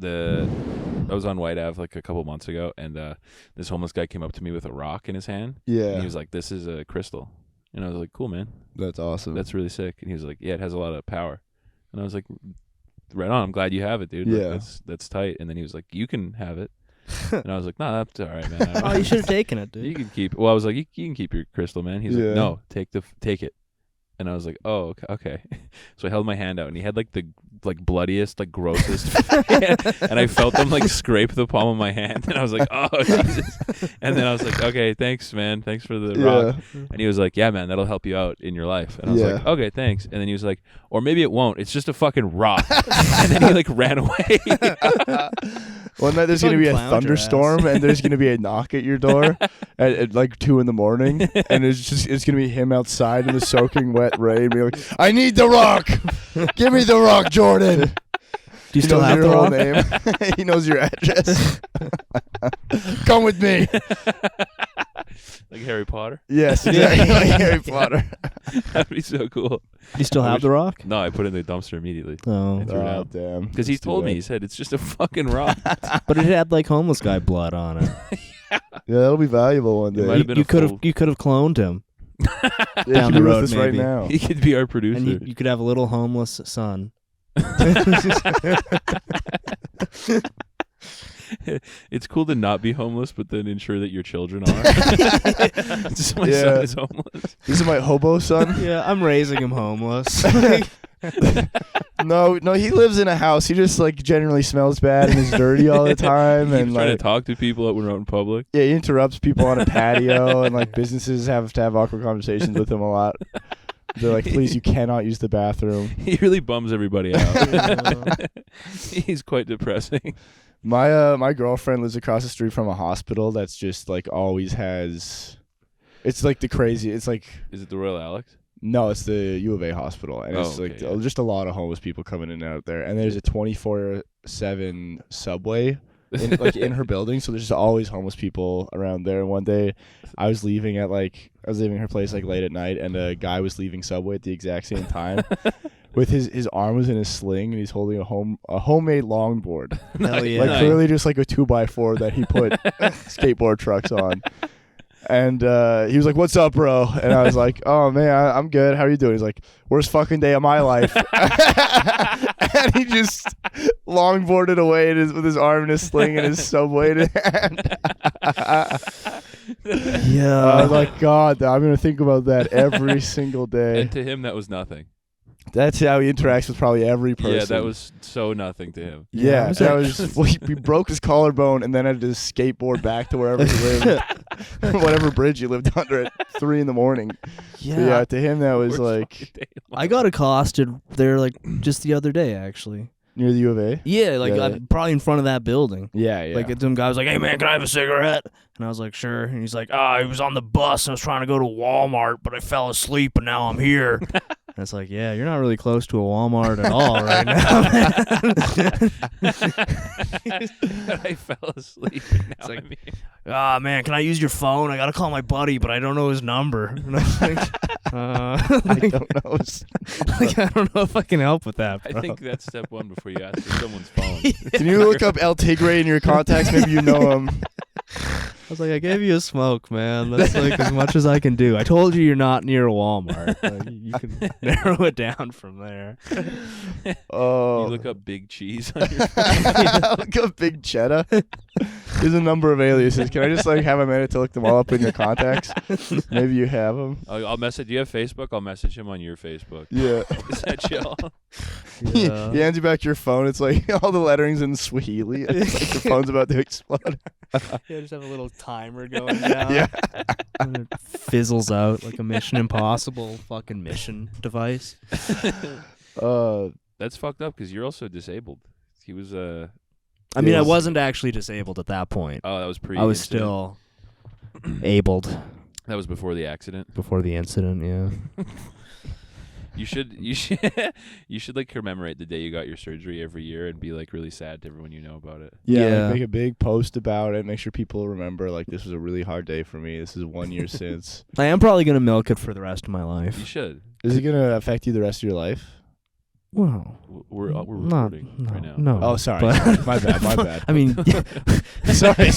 I was on White Ave like a couple months ago, and this homeless guy came up to me with a rock in his hand. And Yeah, he was like, "This is a crystal," and I was like, "Cool, man. that's awesome. That's really sick." And he was like, "Yeah, it has a lot of power," and I was like, "Right on. I'm glad you have it, dude. Like, Yeah. that's tight." And then he was like, "You can have it," and I was like, "No, that's all right, man. Oh, you should have taken it, dude. You can keep." Well, I was like, "You can keep your crystal, man." He's Yeah. like, "No, take it." And I was like, "Oh, okay." So I held my hand out, and he had like the bloodiest, like grossest, and I felt them like scrape the palm of my hand, and I was like, "Oh, Jesus!" And then I was like, "Okay, thanks, man. Thanks for the rock." And he was like, "Yeah, man, that'll help you out in your life." And I was like, Yeah. "Okay, thanks." And then he was like, "Or maybe it won't. It's just a fucking rock." And then he like ran away. One night there's gonna Fucking be a clowned your thunderstorm, ass. and there's gonna be a knock at your door at like 2 a.m, and it's gonna be him outside in the soaking wet rain, being like, "I need the rock. Give me the rock, Jordan." Do you He still knows have your the whole rock? name. He knows your address. Come with me. Like Harry Potter. Yes, exactly. Like Harry Potter. That'd be so cool. Do you still I have wish- the rock? No, I put it in the dumpster immediately. Oh, threw it Oh out. damn! Because he Let's do told me, that. he said, it's just a fucking rock. but it had like homeless guy blood on it. Yeah, that'll be valuable one It might day. have been You a could have full- you could have cloned him, Yeah, down he could the be road, with us right maybe. now. He could be our producer. and you could have a little homeless son. It's cool to not be homeless, but then ensure that your children are. Just my Yeah. son is homeless. This is my hobo son. Yeah, I'm raising him homeless. No, he lives in a house. He just like generally smells bad and is dirty all the time, He's and trying like to talk to people that we're out in public. yeah, he interrupts people on a patio, and like businesses have to have awkward conversations with him a lot. They're like, "Please, you cannot use the bathroom." He really bums everybody out. He's quite depressing. My girlfriend lives across the street from a hospital that's just like always has. It's like the crazy. It's like Is it the Royal Alex? no, it's the U of A hospital, and it's Oh, like okay, yeah. just a lot of homeless people coming in and out there. And there's a 24/7 subway in her building, so there's just always homeless people around there. And one day, I was leaving her place like late at night, and a guy was leaving Subway at the exact same time. With his arm was in a sling, and he's holding a homemade longboard. Hell yeah. Like clearly just like a 2x4 that he put skateboard trucks on. And he was like, "What's up, bro?" And I was like, "Oh man, I'm good. How are you doing?" He's like, "Worst fucking day of my life." And he just longboarded away with his arm in his sling and his subway in his hand. Yeah. I was like, God, I'm gonna think about that every single day. And to him, that was nothing. That's how he interacts with probably every person. Yeah, that was so nothing to him. Yeah, that was he broke his collarbone and then had to skateboard back to wherever he lived, whatever bridge he lived under at 3 a.m. Yeah, to him that was Worst like fucking day of my I got accosted there like just the other day, actually. near the U of A. Yeah, like Yeah. probably in front of that building. Yeah, yeah. Like some guy was like, "Hey man, can I have a cigarette?" And I was like, "Sure." And he's like, "I was on the bus and I was trying to go to Walmart, but I fell asleep and now I'm here." And it's like, yeah, you're not really close to a Walmart at all right now. I fell asleep. Now like- I'm here. Ah, man, can I use your phone? I gotta call my buddy, but I don't know his number. And I was like, I don't know. like, I don't know if I can help with that, I bro. think that's step one before you ask for someone's phone. Can you look up El Tigre in your contacts? Maybe you know him. I was like, I gave you a smoke, man. That's like as much as I can do. I told you you're not near a Walmart. Like, you can narrow it down from there. Oh, You look up big cheese on your phone. look up Big Cheddar. There's a number of aliases. Can I just like have a minute to look them all up in your contacts? Maybe you have them. I'll message. Do you have Facebook? I'll message him on your Facebook. Yeah. Is that chill? Yeah. He hands you back your phone. It's like all the lettering's in Swahili. It's like your phone's about to explode. Yeah, just have a little timer going down. Yeah. And it fizzles out like a Mission Impossible fucking mission device. That's fucked up because you're also disabled. He was I mean, I Yes. wasn't actually disabled at that point. Oh, that was pre. I was incident. still abled That was before the accident. before the incident, yeah. You should like commemorate the day you got your surgery every year and be like really sad to everyone you know about it. Yeah, like, Yeah. make a big post about it. Make sure people remember, like, this was a really hard day for me. This is 1 year since. I am probably going to milk it for the rest of my You life. should. Is it going to affect you the rest of your life? Well, We're not, recording no, right now. no. Oh, sorry. But- My bad. I mean, sorry.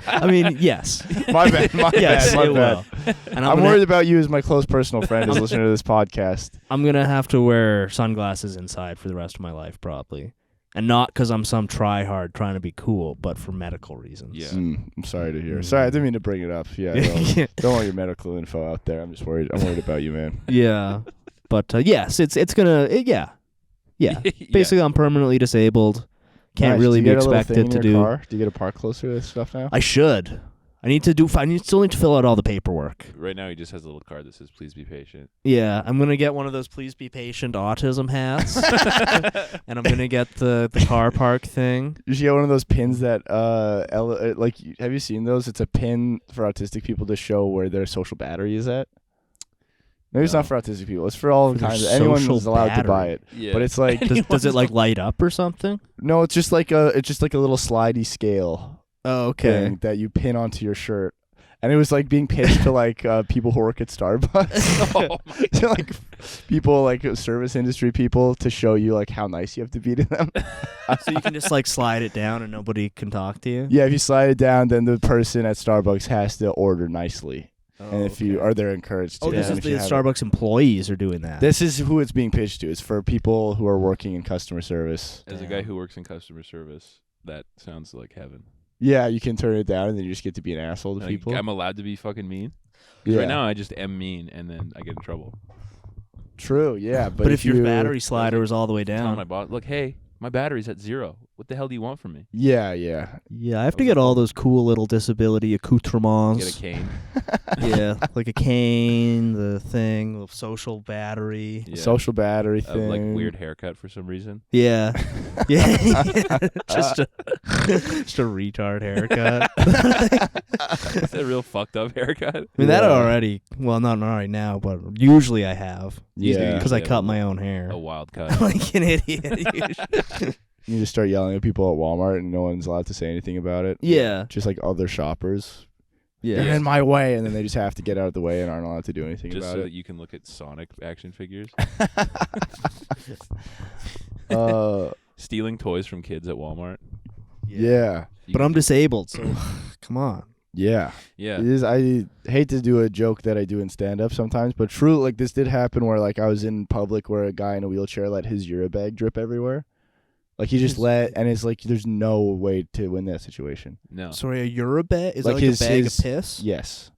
I mean, yes. My bad. Yes, My it bad. will. And I'm worried about you as my close personal friend who's listening to this podcast. I'm going to have to wear sunglasses inside for the rest of my life, probably. And not because I'm some try-hard trying to be cool, but for medical reasons. Yeah. I'm sorry to hear. Sorry, I didn't mean to bring it up. Yeah, Yeah. don't want your medical info out there. I'm just worried. I'm worried about you, man. Yeah. But, yes, it's going to, yeah. Yeah. Basically, I'm permanently disabled. Can't Nice. really Do be you get a little expected thing to in your do. car? Do you get a park closer to this stuff now? I should. Still need to fill out all the paperwork. Right now, he just has a little card that says "Please be patient." Yeah, I'm gonna get one of those "Please be patient" autism hats, and I'm gonna get the car park thing. You should get one of those pins that, like, have you seen those? It's a pin for autistic people to show where their social battery is at. Maybe it's No. not for autistic people. It's for all For their kinds. Anyone social is allowed to buy battery. it. Yeah. But it's like, Does it like light up or something? no, it's just like a little slidey scale Oh, thing that you pin onto your shirt. And it was like being pitched to like people who work at Starbucks, Oh my to like people like service industry people to show you like how nice you have to be to them. So you can just like slide it down and nobody can talk to you. Yeah, if you slide it down, then the person at Starbucks has to order nicely. And if you are, they're encouraged to. Oh, this And is if the you have Starbucks employees are doing that. This is who it's being pitched to. It's for people who are working in customer service. As a guy who works in customer service, that sounds like heaven. Yeah, you can turn it down, and then you just get to be an asshole to Like, people. I'm allowed to be fucking mean. 'Cause Yeah, Right now, I just am mean, and then I get in trouble. true. Yeah, but if your you, battery slider was all the way Telling my down. boss, look, hey, my battery's at 0. What the hell do you want from me? yeah, Yeah, I have to get all those cool little disability accoutrements. Get a cane. Yeah, like a cane, the thing, the social battery. Yeah. social battery A, thing. like weird haircut for some reason. Yeah. Yeah. just a retard haircut. It's a real fucked up haircut. I mean, that Yeah. already, well, not right now, but usually I have. Yeah. Because I Yeah, cut my own hair. A wild cut. Like an idiot. usually. You just start yelling at people at Walmart, and no one's allowed to say anything about it. Yeah. Just like other shoppers. Yeah. They're in my way, and then they just have to get out of the way and aren't allowed to do anything Just about so it. that you can look at Sonic action figures. Stealing toys from kids at Walmart. Yeah. But I'm disabled, so come on. Yeah. Yeah. It is. I hate to do a joke that I do in stand-up sometimes, but true, like this did happen where like I was in public where a guy in a wheelchair let his Eurobag drip everywhere. Like he just let, and it's like there's no way to win that situation. No. Sorry, a Eurobag? Is Like that like his- a bag his- of piss? Yes.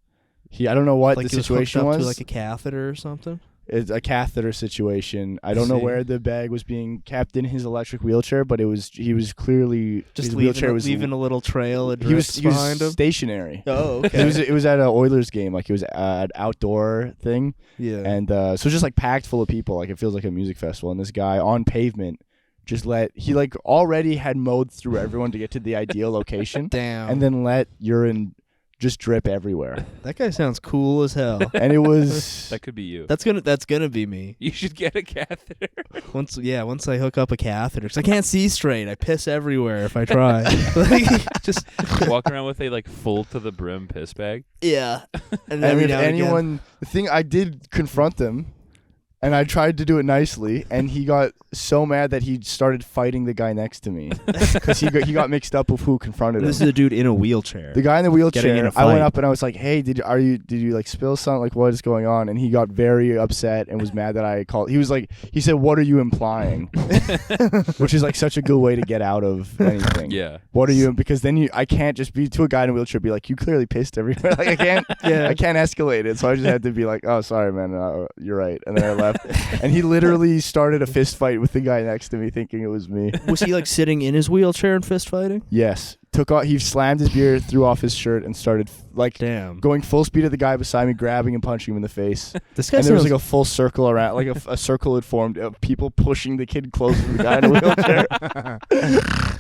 I don't know what Like the he was situation hooked up was. to like a catheter or something? It's a catheter situation. I don't know See. where the bag was being kept in his electric wheelchair, but he was clearly Just his leaving, wheelchair was leaving a little trail of he was drips behind him? stationary. Oh, It was at an Oilers game, like it was an outdoor thing, Yeah. and so just like packed full of people, like it feels like a music festival. And this guy on pavement just he like already had mowed through everyone to get to the ideal location, Damn. and then let urine just drip everywhere. That guy sounds cool as hell. And it was That could be you. That's gonna be me. You should get a catheter. Once I hook up a catheter, 'cause I can't see straight. I piss everywhere if I try. Like, just Walk around with a like full to the brim piss bag. yeah. And and every if now and again- anyone, the thing I did confront them, and I tried to do it nicely, and he got so mad that he started fighting the guy next to me because he got mixed up with who confronted him. This is a dude in a wheelchair. The guy in the Getting in wheelchair. a I went fight. up and I was like, "Hey, did you like spill something? Like, what is going on?" And he got very upset and was mad that I called. He said, "What are you implying?" Which is like such a good way to get out of anything. Yeah. What are you? Because then I can't just be to a guy in a wheelchair be like, "You clearly pissed everywhere." Like I can't. I can't escalate it. So I just had to be like, "Oh, sorry, man. You're right." And then I left. And he literally started a fist fight with the guy next to me, thinking it was me. Was he like sitting in his wheelchair and fist fighting? Yes. He slammed his beer, threw off his shirt, and started like Damn. going full speed at the guy beside me, grabbing and punching him in the face. This guy And there was sounds like a full circle around, like a circle had formed of people pushing the kid closer to the guy in a wheelchair.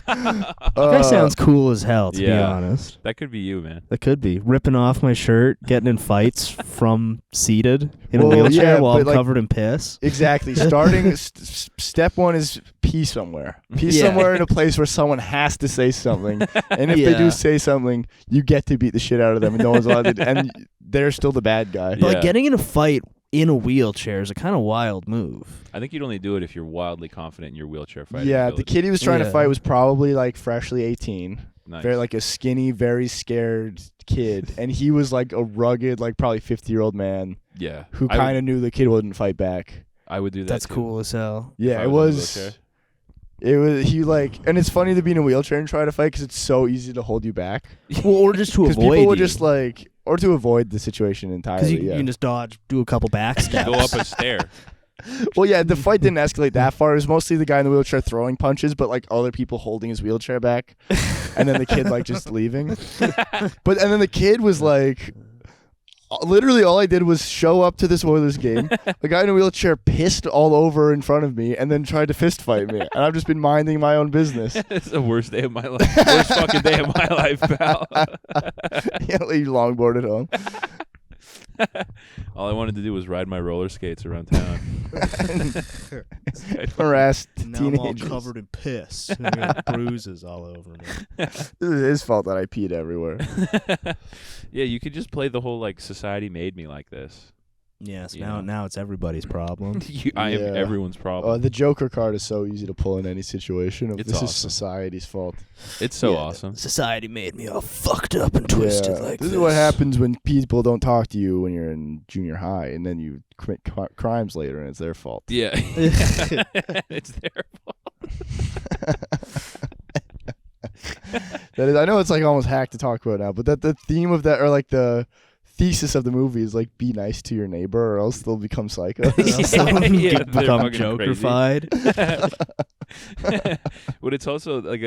That guy sounds cool as hell, to be Yeah. honest. That could be you, man. That could be. Ripping off my shirt, getting in fights from seated in Well, a wheelchair yeah, while I'm but, like- covered in piss. Exactly. Starting step one is pee somewhere. Pee Yeah. somewhere in a place where someone has to say something. And if they Yeah. do say something, you get to beat the shit out of them, and no one's allowed to. And they're still the bad guy. But like Yeah. getting in a fight in a wheelchair is a kind of wild move. I think you'd only do it if you're wildly confident in your wheelchair fighting Yeah, the ability. kid he was trying to Yeah. fight was probably like freshly 18. Nice. Very like a skinny, very scared kid, and he was like a rugged, like probably 50-year-old man Yeah. who I would- kind of knew the kid wouldn't fight back. I would do that. That's too. cool as hell. If Yeah, I it in a was. wheelchair. It was he like, and it's funny to be in a wheelchair and try to fight because it's so easy to hold you back. Well, or just to Because avoid people would you. just like, or to avoid the situation Because entirely. you Yeah. can just dodge, do a couple back steps. Go up a stair. Well, yeah, the fight didn't escalate that far. It was mostly the guy in the wheelchair throwing punches, but like other people holding his wheelchair back, and then the kid like just leaving. And then the kid was like, literally all I did was show up to this Oilers game. The guy in a wheelchair pissed all over in front of me, and then tried to fist fight me. And I've just been minding my own business. It's the worst day of my life. Worst fucking day of my life, pal. Yeah, leave longboard at home. All I wanted to do was ride my roller skates around town. Harassed Now I'm all teenagers. covered in piss. And I got bruises all over me. This is his fault that I peed everywhere. Yeah, you could just play the whole like society made me like this. Yes, You now know. now it's everybody's problem. I am Yeah. everyone's problem. The Joker card is so easy to pull in any situation. It's This is awesome. society's fault. It's so Yeah, awesome. Society made me all fucked up and twisted like this this. is what happens when people don't talk to you when you're in junior high, and then you commit crimes later, and it's their fault. Yeah. It's their fault. That is, I know it's like almost hack to talk about now, but that the theme of that, or like the thesis of the movie, is like be nice to your neighbor, or else they'll become psychos. Yeah, they're Become fucking crazy. Jokerfied. But it's also like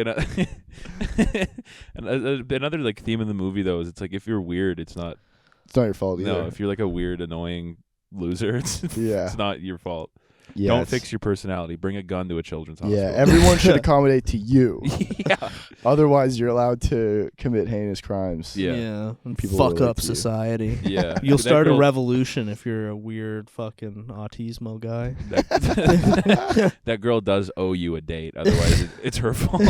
another like theme of the movie though is it's like if you're weird, it's not. It's not your fault either. No, if you're like a weird, annoying loser, it's Yeah. it's not your fault. Yeah, Don't it's- fix your personality. Bring a gun to a children's hospital. Yeah, everyone should accommodate to you. Yeah. Otherwise, you're allowed to commit heinous crimes. Yeah. And People fuck relate up to you. society. Yeah. You'll That start a girl- revolution if you're a weird fucking autismo guy. That girl does owe you a date. Otherwise, it's her fault.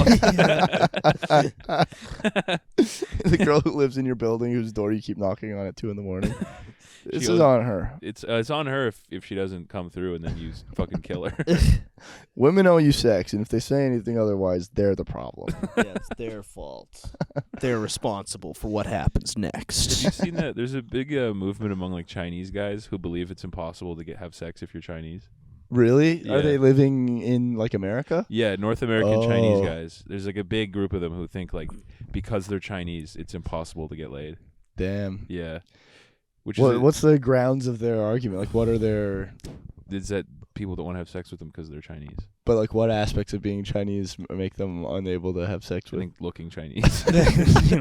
The girl who lives in your building, whose door you keep knocking on at 2 a.m. This She is owes- on her. It's on her if she doesn't come through, and then you fucking kill her. Women owe you sex, and if they say anything otherwise, they're the problem. Yeah, it's their fault. They're responsible for what happens Have next. you seen that? There's a big movement among like Chinese guys who believe it's impossible to have sex if you're Chinese. Really? Yeah. Are they living in like America? Yeah, North American Chinese Oh. guys. There's like a big group of them who think like because they're Chinese, it's impossible to get laid. Damn. Yeah, which What's the grounds of their argument? Like, what are their? is that people don't want to have sex with them because they're Chinese. But like, what aspects of being Chinese make them unable to have sex I with? think looking Chinese.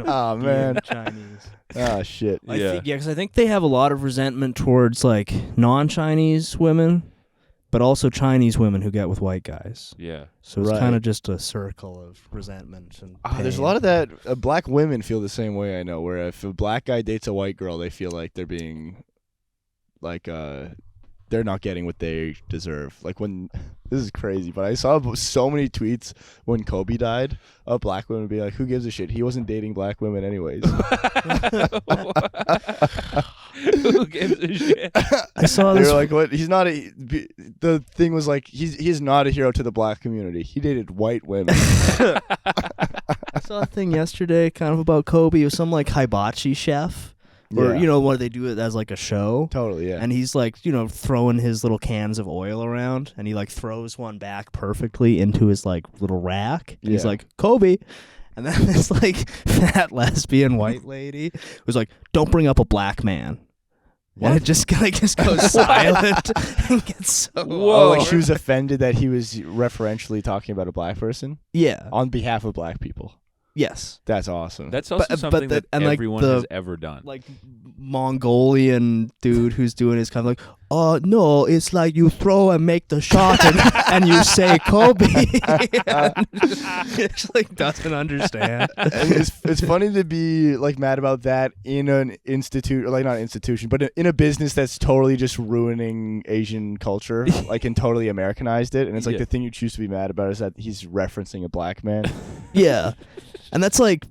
Oh man. Chinese. Ah shit. Yeah. Because I think they have a lot of resentment towards like non-Chinese women, but also Chinese women who get with white guys. Yeah. So it's Right. kind of just a circle of resentment and There's a pain. lot of that. Black women feel the same way. I know. Where if a black guy dates a white girl, they feel like they're being, like, they're not getting what they deserve. Like when this is crazy, but I saw so many tweets when Kobe died of black women being like, "Who gives a shit? He wasn't dating black women anyways." Who gives a shit? I saw They this. were like, "What? He's not a." The thing was like, he's not a hero to the black community. He dated white women. I saw a thing yesterday, kind of about Kobe. It was some like hibachi chef, or Yeah. where they do it as like a show. Totally, yeah. And he's like, throwing his little cans of oil around, and he like throws one back perfectly into his like little rack. And he's Yeah. like, Kobe. And then this like fat lesbian white lady was like, "Don't bring up a black man." And it just goes silent and gets so Oh, like awkward. she was offended that he was referentially talking about a black person Yeah. on behalf of black people. Yes. That's awesome. That's also But something the- that and, like, everyone the- has ever done. Like Mongolian dude who's doing his kind of like, no, it's like you throw and make the shot and you say Kobe. It's like doesn't understand. And it's funny to be like mad about that in an institute, or like not an institution, but in a business that's totally just ruining Asian culture, like and totally Americanized it. And it's like Yeah. the thing you choose to be mad about is that he's referencing a black man. Yeah. And that's like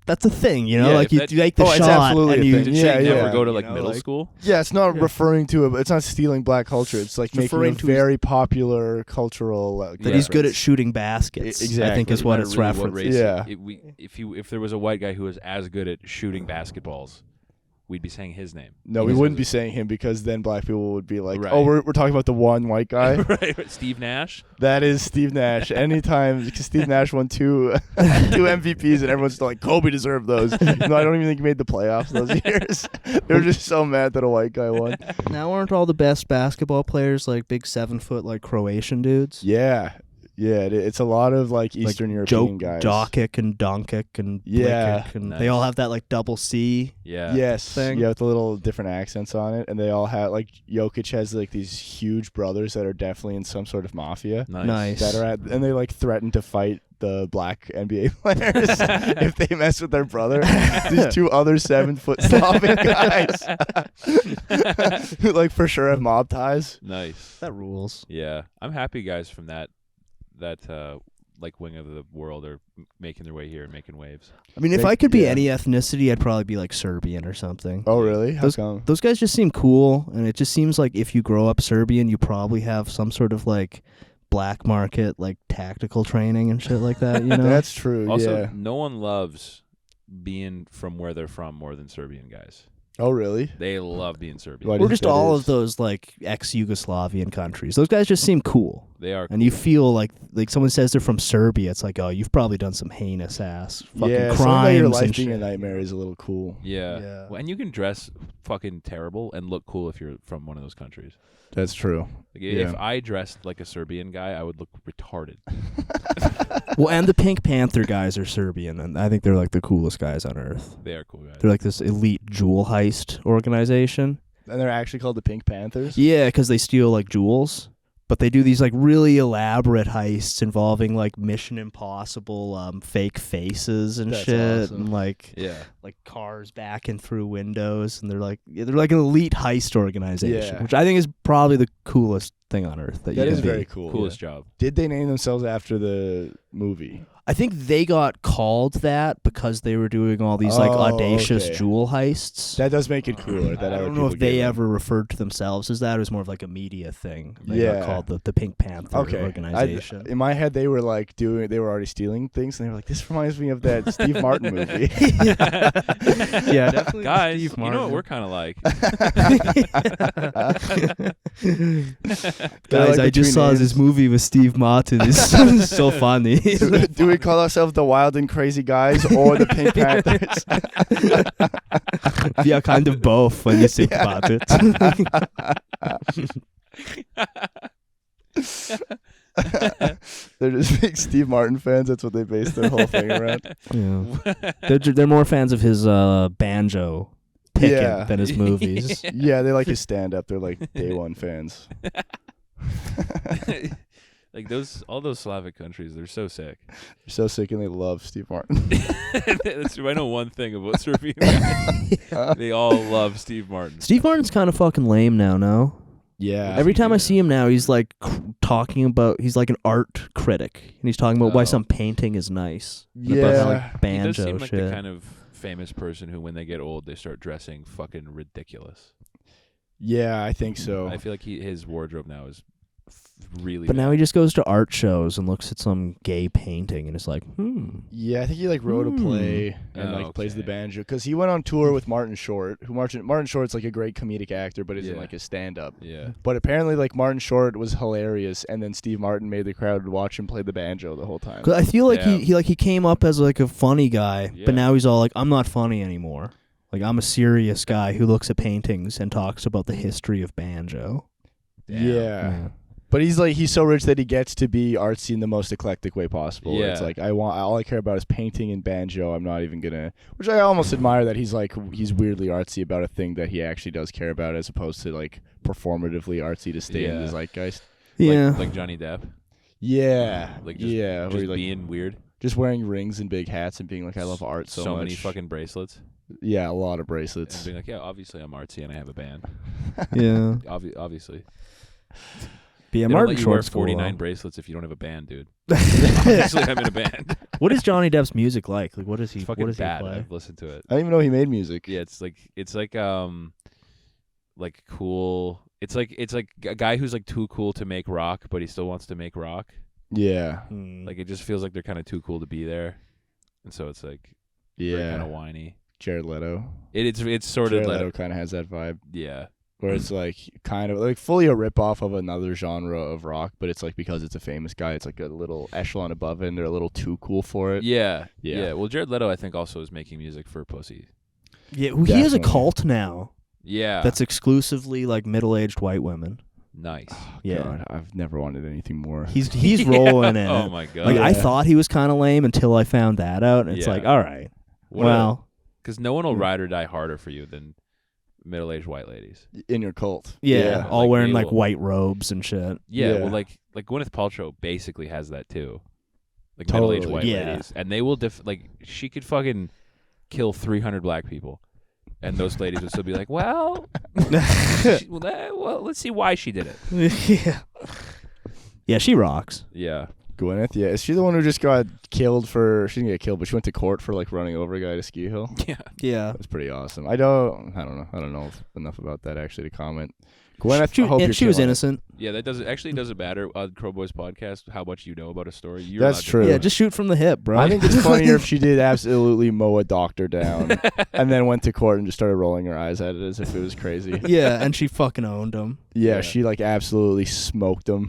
that's a thing, Yeah, like if you that- make the Oh, it's shot absolutely and a you thing. Did Yeah, she never yeah. go to You like know, middle like- school? Yeah, it's not referring to it's not stealing black culture. It's like making referring a to very popular cultural. that he's good at reference. shooting baskets. I Exactly. think is what Not it's really what referencing. race- Yeah. If there was a white guy who was as good at shooting basketballs, we'd be saying his name. No, we Because wouldn't of- be saying him because then black people would be like, Right. "Oh, we're talking about the one white guy." right. Steve Nash. That is Steve Nash. Anytime, because Steve Nash won two MVPs, and everyone's still like, Kobe deserved those. No, I don't even think he made the playoffs those years. They were just so mad that a white guy won. Now aren't all the best basketball players like big 7-foot like Croatian dudes? Yeah, it's a lot of like Eastern European guys. Dokic and Doncic and Yeah. Blikic, and Nice. they all have that like double C. Yeah. Yes, thing. yeah, with the little different accents on it, and they all have like Jokic has like these huge brothers that are definitely in some sort of mafia. Nice. That are and they like threaten to fight the black NBA players if they mess with their brother. These two other 7-foot Slavic guys who like for sure have mob ties. Nice. That rules. Yeah, I'm happy guys from that like wing of the world are making their way here and making waves. I mean, if They- I could be yeah. any ethnicity, I'd probably be like Serbian or something. Oh really? How Those- come? Those guys just seem cool, and it just seems like if you grow up Serbian, you probably have some sort of like black market like tactical training and shit like that. That's true. Also, yeah. no one loves being from where they're from more than Serbian guys. Oh really? They love being Serbian. Why do Or you just think that all is? of those like ex-Yugoslavian countries. Those guys just seem cool. They are. And you feel like someone says they're from Serbia, it's like, oh, you've probably done some heinous ass fucking Yeah, crimes something about your life and being shit. a nightmare is a little cool. Yeah. Yeah. Well, and you can dress fucking terrible and look cool if you're from one of those countries. That's true. Like, Yeah. If I dressed like a Serbian guy, I would look retarded. Well, and the Pink Panther guys are Serbian, and I think they're like the coolest guys on earth. They are cool guys. They're like this elite jewel heist organization. And they're actually called the Pink Panthers. Yeah, because they steal like jewels, but they do these like really elaborate heists involving like Mission Impossible fake faces and That's shit, awesome. and like Yeah. cars backing through windows, and they're like an elite heist organization, Yeah. which I think is probably the coolest thing on earth. That That you is can be. very cool. Coolest yeah. job. Did they name themselves after the movie? I think they got called that because they were doing all these like Oh, audacious okay. jewel heists. That does make it cooler. That I other don't know if people they gave them. ever referred to themselves as that. It was more of like a media thing. They Yeah. got called the Pink Panther Okay. organization. In my head, they were like they were already stealing things, and they were like, "This reminds me of that Steve Martin movie." Yeah, definitely. Guys, Steve you know what Martin. we're kind of like? They're Guys, like I the just two saw names. this movie with Steve Martin. It's so funny. Do we call ourselves the Wild and Crazy Guys or the Pink Panthers? Yeah, kind of both when you think about it. They're just big Steve Martin fans. That's what they base their whole thing around. Yeah. They're more fans of his banjo picking Yeah. than his movies. Yeah, they like his stand-up. They're like day one fans. Like all those Slavic countries, they're so sick. They're so sick and they love Steve Martin. That's true. I know one thing about Serbian guys. They all love Steve Martin. Steve Martin's kind of fucking lame now, no? Yeah. Every time I see him now, he's like talking about, he's like an art critic. And he's talking about why Oh. some painting is nice. And Yeah. about how, like, He does banjo seem like shit. the kind of famous person who, when they get old, they start dressing fucking ridiculous. Yeah, I think so. I feel like his wardrobe now is really. But now bad. he just goes to art shows and looks at some gay painting and is like, Yeah, I think he like wrote a play and Oh, like plays the okay. banjo because he went on tour with Martin Short. Martin Short's like a great comedic actor, but isn't Yeah. like a stand-up. Yeah. But apparently, like Martin Short was hilarious, and then Steve Martin made the crowd watch him play the banjo the whole time. 'Cause I feel like Yeah. he came up as like a funny guy, Yeah. but now he's all like, I'm not funny anymore. Like, I'm a serious guy who looks at paintings and talks about the history of banjo. Damn. Yeah. But he's so rich that he gets to be artsy in the most eclectic way possible. It's Yeah. like all I care about is painting and banjo. I'm not even gonna, which I almost admire that he's weirdly artsy about a thing that he actually does care about, as opposed to like performatively artsy to stay in Yeah. the zeitgeist. Yeah. Like Johnny Depp. Yeah, Like just, yeah, just where he, like, being weird. just wearing rings and big hats and being like, I love art so much. Many fucking bracelets. Yeah, a lot of And bracelets. being like, yeah, obviously I'm artsy and I have a band. Yeah. Obviously. But yeah, They don't Martin let you wear Short's cool, 49 though. bracelets if you don't have a band, dude. Obviously I'm in a band. What is Johnny Depp's music like? Like, what does he? It's What fucking does he bad. play? I've listened to it. I didn't even know he made music. Yeah, it's like cool. It's like a guy who's like too cool to make rock, but he still wants to make rock. Yeah, Like it just feels like they're kind of too cool to be there, and so it's like yeah. kind of whiny. Jared Leto. It's sort Jared of Leto like kind of has that vibe. yeah. Where it's like kind of like fully a ripoff of another genre of rock, but it's like because it's a famous guy, it's like a little echelon above it, and they're a little too cool for it. Yeah. Yeah. Well, Jared Leto, I think, also is making music for pussy. Yeah, well, he has a Definitely. cult now Yeah. that's exclusively like middle-aged white women. nice. Yeah, God, I've never wanted anything more. he's rolling in Oh it. my god. Like, I Yeah. thought he was kind of lame until I found that out, and it's Yeah. like, all right, well, because no one will ride or die harder for you than middle-aged white ladies. In your cult. yeah, all Like, wearing they like will- white robes and shit. Yeah. Yeah. Well, like Gwyneth Paltrow basically has that too. Like Totally. middle-aged white Yeah. ladies, and they will like she could fucking kill 300 black people, and those ladies would still be like, well, let's see why she did it. Yeah, yeah, she rocks. Yeah. Gwyneth, yeah. Is she the one who just got killed for? She didn't get killed, but she went to court for like running over a guy at a ski hill. Yeah. Yeah, That's pretty awesome. I don't know enough about that actually to comment. Gwyneth, I hope and you're she was killing it. innocent. Yeah, that doesn't matter on Crowboys podcast how much you know about a story. You're That's allowed to- true. Yeah, just shoot from the hip, bro. I think it's funnier if she did absolutely mow a doctor down and then went to court and just started rolling her eyes at it as if it was crazy. Yeah, and she fucking owned him. Yeah, Yeah. she like absolutely smoked him.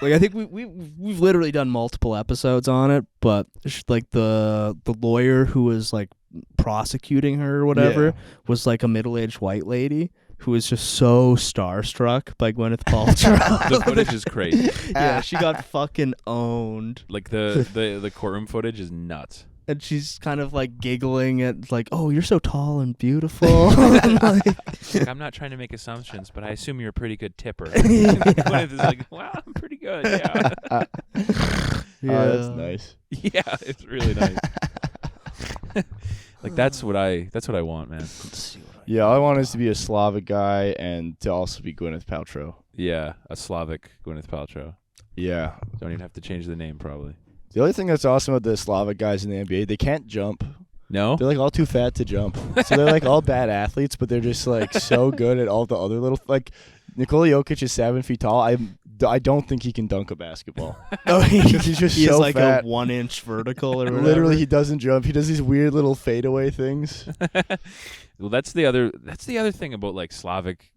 Like, I think we've literally done multiple episodes on it, but like the lawyer who was like prosecuting her or whatever Yeah. was like a middle-aged white lady who was just so starstruck by Gwyneth Paltrow. The footage is crazy. Yeah, she got fucking owned, Like the courtroom footage is nuts. and she's kind of like giggling at like, "Oh, you're so tall and beautiful." I'm like, Like, I'm not trying to make assumptions, but I assume you're a pretty good tipper. Gwyneth is like, wow, I'm pretty good. Yeah. Oh, that's nice. Yeah, it's really nice. Like that's what I want, man. Yeah, all I want is to be a Slavic guy and to also be Gwyneth Paltrow. Yeah, a Slavic Gwyneth Paltrow. Yeah. Don't even have to change the name, probably. The only thing that's awesome about the Slavic guys in the NBA, they can't jump. No. They're like all too fat to jump. So they're like all bad athletes, but they're just like so good at all the other little like. Nikola Jokic is 7 feet tall. I don't think he can dunk a basketball. Oh, Because he's just he so has like fat. a 1-inch vertical or whatever. Literally, he doesn't jump. He does these weird little fadeaway things. Well, that's the other thing about like Slavic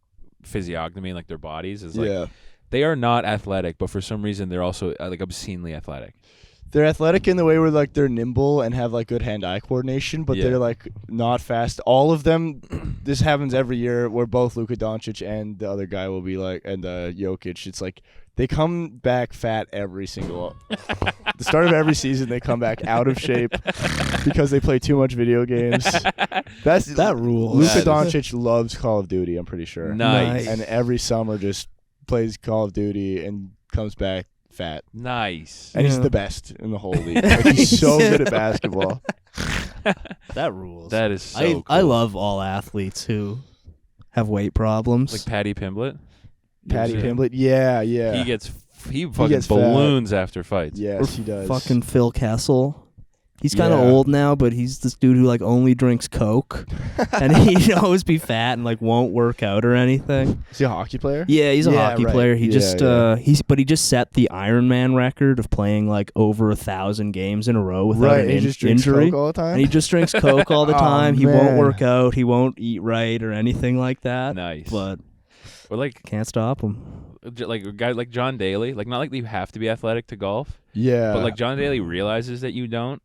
physiognomy, like their bodies, is like they are not athletic, but for some reason they're also like obscenely athletic. They're athletic in the way where like they're nimble and have like good hand-eye coordination, but they're like not fast. All of them, this happens every year where both Luka Doncic and the other guy will be like, and Jokic. It's like they come back fat every single. The start of every season, they come back out of shape because they play too much video games. That rules. Luka Doncic loves Call of Duty. I'm pretty sure. Nice. And every summer just plays Call of Duty and comes back fat. Nice. And he's the best in the whole league. Like, he's so good at basketball. That rules. That is so cool. I love all athletes who have weight problems. Like Patty Pimblett. Patty Pimblett, yeah. He fucking gets balloons after fights. Yes, he does. Fucking Phil Kessel. He's kind of old now, but he's this dude who like only drinks Coke, and he'd always be fat and like won't work out or anything. Is he a hockey player? Yeah, he's a hockey player. He Yeah, just yeah. he just set the Ironman record of playing like over 1,000 games in a row without an he just drinks injury. Coke all the time? And he just drinks Coke all the Oh, time. He man. won't work out. He won't eat right or anything like that. Nice. But Or like can't stop him. a guy like John Daly. Like not like you have to be athletic to golf, Yeah. but like John Daly realizes that you don't.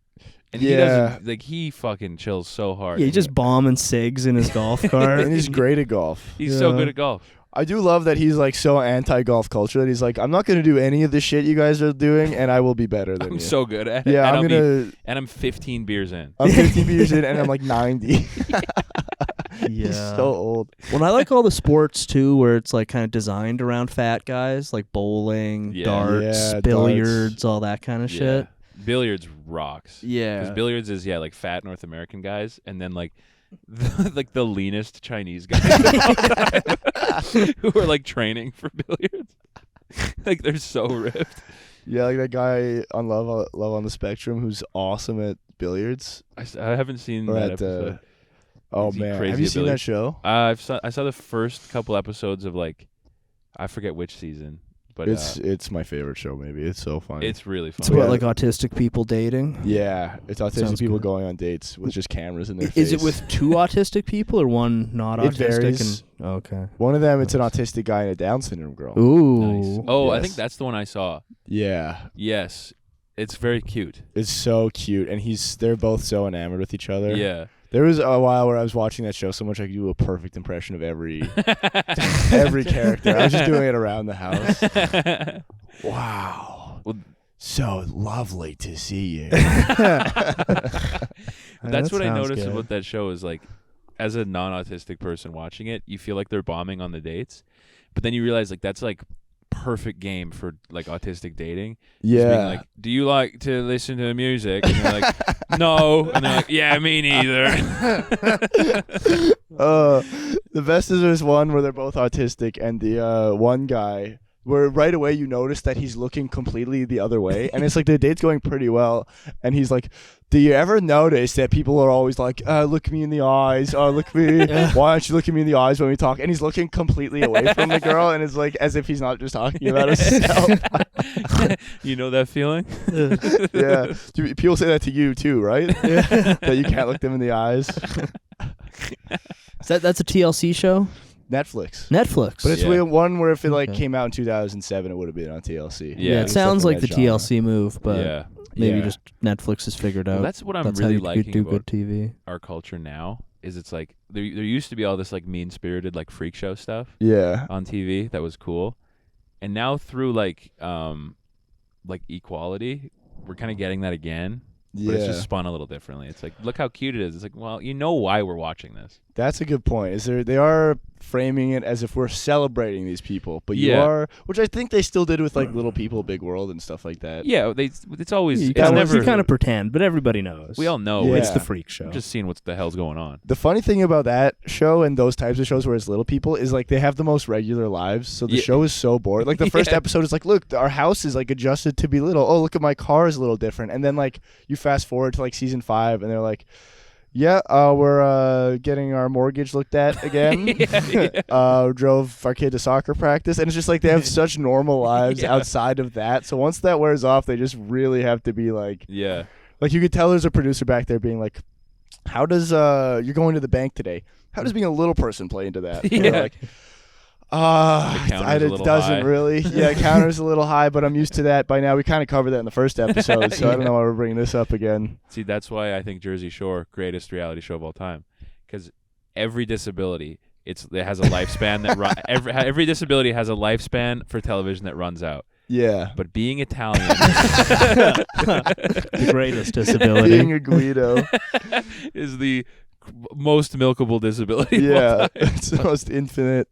And he Yeah. doesn't, like, he fucking chills so hard. Yeah, he's just bombing cigs in his golf cart. and he's great at golf. He's so Yeah. good at golf. I do love that he's like so anti-golf culture that he's like, I'm not going to do any of the shit you guys are doing, and I will be better than I'm you. so good at it. Yeah, and I'm I'm 15 beers in. I'm 50 beers in, and I'm like 90. Yeah. He's so old. Well, I like all the sports too, where it's like kind of designed around fat guys, like bowling, Yeah. darts, Yeah, billiards, darts. all that kind of Yeah. shit. Billiards rocks. Yeah. Because billiards is like fat North American guys, and then like like the leanest Chinese guys who are like training for billiards. Like they're so ripped. Yeah, like that guy on Love on the Spectrum who's awesome at billiards. I haven't seen Or that at, episode. Oh Is he man, crazy have you at seen that billiards? show? I saw the first couple episodes of like I forget which season, but It's my favorite show. Maybe it's so funny. it's really It's funny. about like autistic people dating. Yeah, it's autistic Sounds people good. going on dates with just cameras in their face. Is it with two autistic people or one not It autistic? varies. Okay. One of them? It's an autistic guy and a Down syndrome girl. Ooh. Nice. Oh, I Yes. think that's the one I saw. Yeah, Yes, it's very cute. it's so cute, and they're both so enamored with each other. Yeah. There was a while where I was watching that show so much I could do a perfect impression of every character. I was just doing it around the house. Wow. Well- So lovely to see you. That's That what I sounds noticed good. about that show is like, as a non-autistic person watching it, you feel like they're bombing on the dates, but then you realize like that's like perfect game for like autistic dating. Just being Yeah. like, do you like to listen to music? And they're like, no. And they're like, yeah, me neither. The best is there's one where they're both autistic, and the one guy, where right away you notice that he's looking completely the other way, and it's like the date's going pretty well, and he's like, do you ever notice that people are always like, look me in the eyes, look me, why don't you look at me in the eyes when we talk? And he's looking completely away from the girl, and it's like as if he's not just talking about himself. You know that feeling? Yeah, people say that to you too, right? That you can't look them in the eyes. That's a TLC show? Netflix. Netflix. But it's Yeah. one where if it like Okay. came out in 2007, it would have been on TLC. Yeah. it It's sounds like definitely the that TLC move, but yeah. maybe Yeah. just Netflix has figured out. Well, that's what I'm that's really how you liking do about good TV. our culture now. Is it's like there used to be all this like mean-spirited like freak show stuff Yeah. on TV that was cool, and now through like equality, we're kind of getting that again. But it's just spun a little differently. It's like, look how cute it is. It's like, well, you know why we're watching this. That's a good point. They are framing it as if we're celebrating these people, but you Yeah. are, which I think they still did with like Little People, Big World and stuff like that. Yeah, it's always You it's kind never. of pretend, but everybody knows. We all know Yeah. It's the freak show. I'm just seeing what the hell's going on. The funny thing about that show and those types of shows where it's little people is like they have the most regular lives, so the Yeah. show is so boring. Like the first Yeah. episode is like, look, our house is like adjusted to be little. Oh, look at my car is a little different. And then like you fast forward to like season 5 and they're like, Yeah, we're getting our mortgage looked at again. Drove our kid to soccer practice, and it's just like they have such normal lives outside of that. So once that wears off, they just really have to be like, Yeah. like you could tell there's a producer back there being like, how does you're going to the bank today? How does being a little person play into that? And they're like, counter's a it little doesn't high. really. Yeah, counter's a little high, but I'm used to that by now. We kind of covered that in the first episode, so I don't know why we're bringing this up again. See, that's why I think Jersey Shore, greatest reality show of all time, because every disability it has a lifespan that every disability has a lifespan for television that runs out. Yeah. But being Italian, The greatest disability. Being a Guido. is the most milkable disability. of all Yeah. time. It's the most infinite.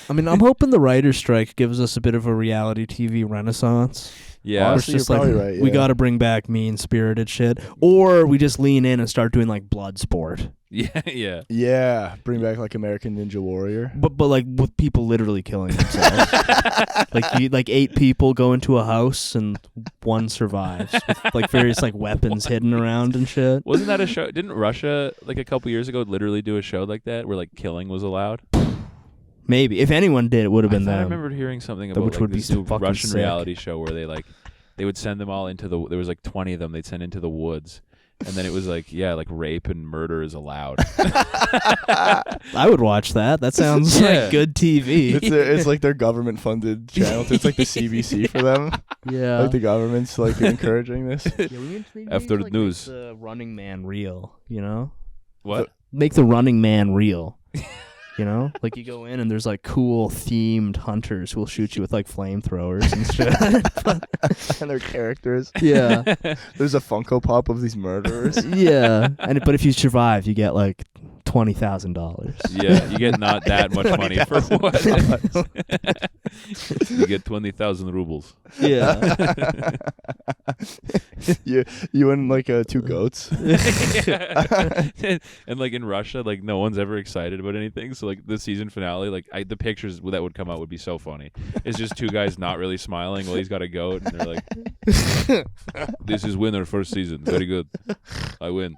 I mean, I'm hoping the writer's strike gives us a bit of a reality TV renaissance. Yeah. Where it's Honestly, just you're like, probably right, we yeah. got to bring back mean-spirited shit. Or we just lean in and start doing, like, blood sport. Yeah. Yeah. Bring back like American Ninja Warrior. But like, with people literally killing themselves. like 8 people go into a house and 1 survives. With, like, various, like, weapons hidden around and shit. Wasn't that a show? Didn't Russia, like a couple years ago, literally do a show like that where, like, killing was allowed? Maybe. If anyone did, it would have been I them. remember hearing something That about which like, would be this so new fucking Russian sick. reality show where they would send them all into there was like 20 of them they'd send into the woods, and then it was like, yeah, like rape and murder is allowed. I would watch that. That sounds Yeah. like good TV. It's like their government funded channel. It's like the CBC for them. Yeah. Like the government's like encouraging this. Yeah, we need After to, the news. make the Running Man real, you know? What? Make the Running Man real. You know? Like you go in and there's like cool themed hunters who will shoot you with like flamethrowers and shit. And their characters. Yeah. There's a Funko Pop of these murderers. Yeah. But if you survive, you get like $20,000. Yeah, you get not that much money for what? You get 20,000 rubles. Yeah. You and like 2 goats. And like in Russia, like no one's ever excited about anything. So like the season finale, like the pictures that would come out would be so funny. It's just 2 guys not really smiling while he's got a goat, and they're like, "This is winner first season, very good, I win."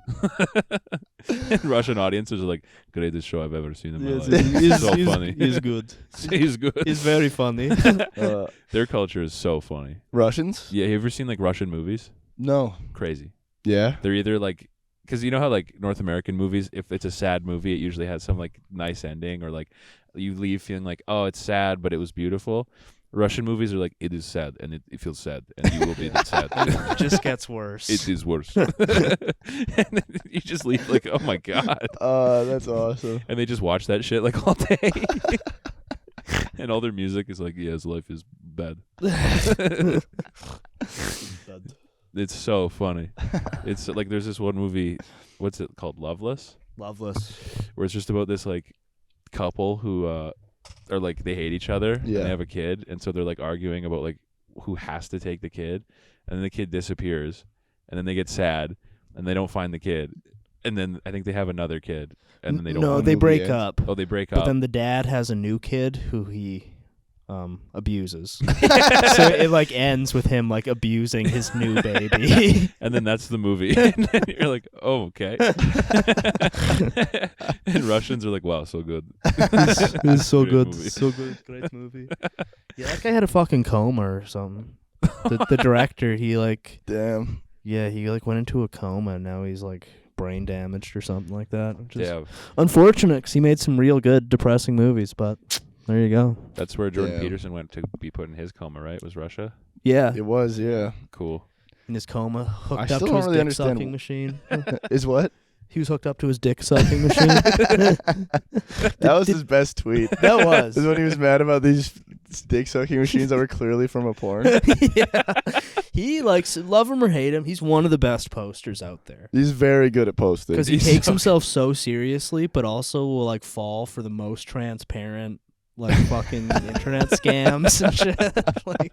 And Russian audiences are like, "Greatest show I've ever seen in my life. So funny. He's good. He's good." He's very funny. Their culture is so funny. Russians? Yeah, you ever seen like Russian movies? No. Crazy. Yeah. They're either like, because you know how like North American movies, if it's a sad movie, it usually has some like nice ending, or like you leave feeling like, oh, it's sad, but it was beautiful. Russian movies are like, it is sad, and it feels sad, and you will be that sad. It just gets worse. It is worse. And then you just leave like, oh my god. That's awesome. And they just watch that shit like all day. And all their music is like, yeah, his life is bad. It's so funny. It's like there's this one movie, what's it called? Loveless? Loveless. Where it's just about this like couple who are like, they hate each other and Yeah. they have a kid, and so they're like arguing about like who has to take the kid, and then the kid disappears, and then they get sad and they don't find the kid, and then I think they have another kid, and then they don't No, find they movie break ends. up. Oh, they break But up. then the dad has a new kid who he abuses. So it like ends with him like abusing his new baby. And then that's the movie. And then you're like, oh, okay. And Russians are like, wow, so good. It's so Great good. movie. So good. Great movie. Yeah, that guy had a fucking coma or something. The director, he like, Damn. yeah, he like went into a coma and now he's like brain damaged or something like that. Which is Yeah, unfortunate 'cause he made some real good depressing movies, but there you go. that's where Jordan Damn. Peterson went to be put in his coma, right? Was Russia? Yeah, It was, yeah. Cool. in his coma, hooked I up still to don't his really dick understand sucking machine. Is what? He was hooked up to his dick sucking machine. That was his best tweet. That was. Is when he was mad about these dick sucking machines that were clearly from a porn. Yeah. He likes, love him or hate him, he's one of the best posters out there. He's very good at posting. Because he He's takes so- himself so seriously, but also will like fall for the most transparent, like fucking internet scams and shit. Like,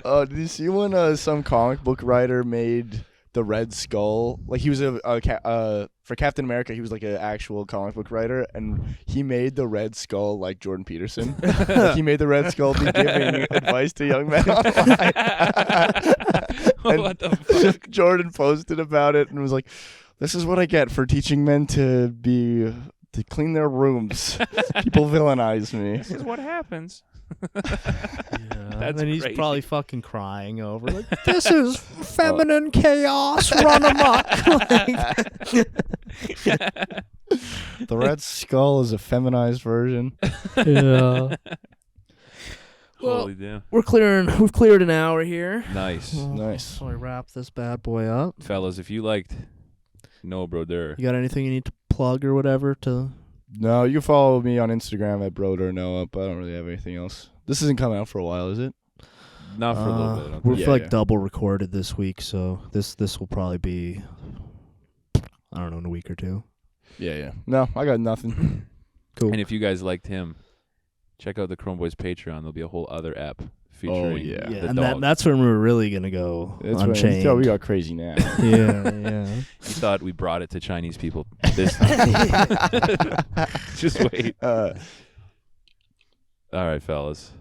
Oh, did you see when some comic book writer made the Red Skull? Like he was for Captain America, he was like an actual comic book writer, and he made the Red Skull like Jordan Peterson. Like, he made the Red Skull be giving advice to young men online. And What the fuck? Jordan posted about it and was like, This is what I get for teaching men to clean their rooms. People villainize me. This is what happens. Yeah, That's and he's crazy. probably fucking crying over like, this is feminine chaos run amok. The Red Skull is a feminized version. Yeah. Well, Holy damn. we've cleared an hour here. Nice. Nice. So I wrap this bad boy up. Fellas, if you liked Noah Brodeur, You got anything you need to plug or whatever to? No, you can follow me on Instagram at Brodeur Noah, but I don't really have anything else. This isn't coming out for a while, is it? not for a little bit. I don't We're think. Yeah, like yeah. double recorded this week, so this will probably be, I don't know, in a week or two. Yeah. No, I got nothing. Cool. And if you guys liked him, check out the Chrome Boys Patreon. There'll be a whole other app featuring yeah. Yeah, the and dog. that's when we're really gonna go That's when unchained. we got crazy now. yeah. You thought we brought it to Chinese people this time. Just wait. Uh, All right, fellas.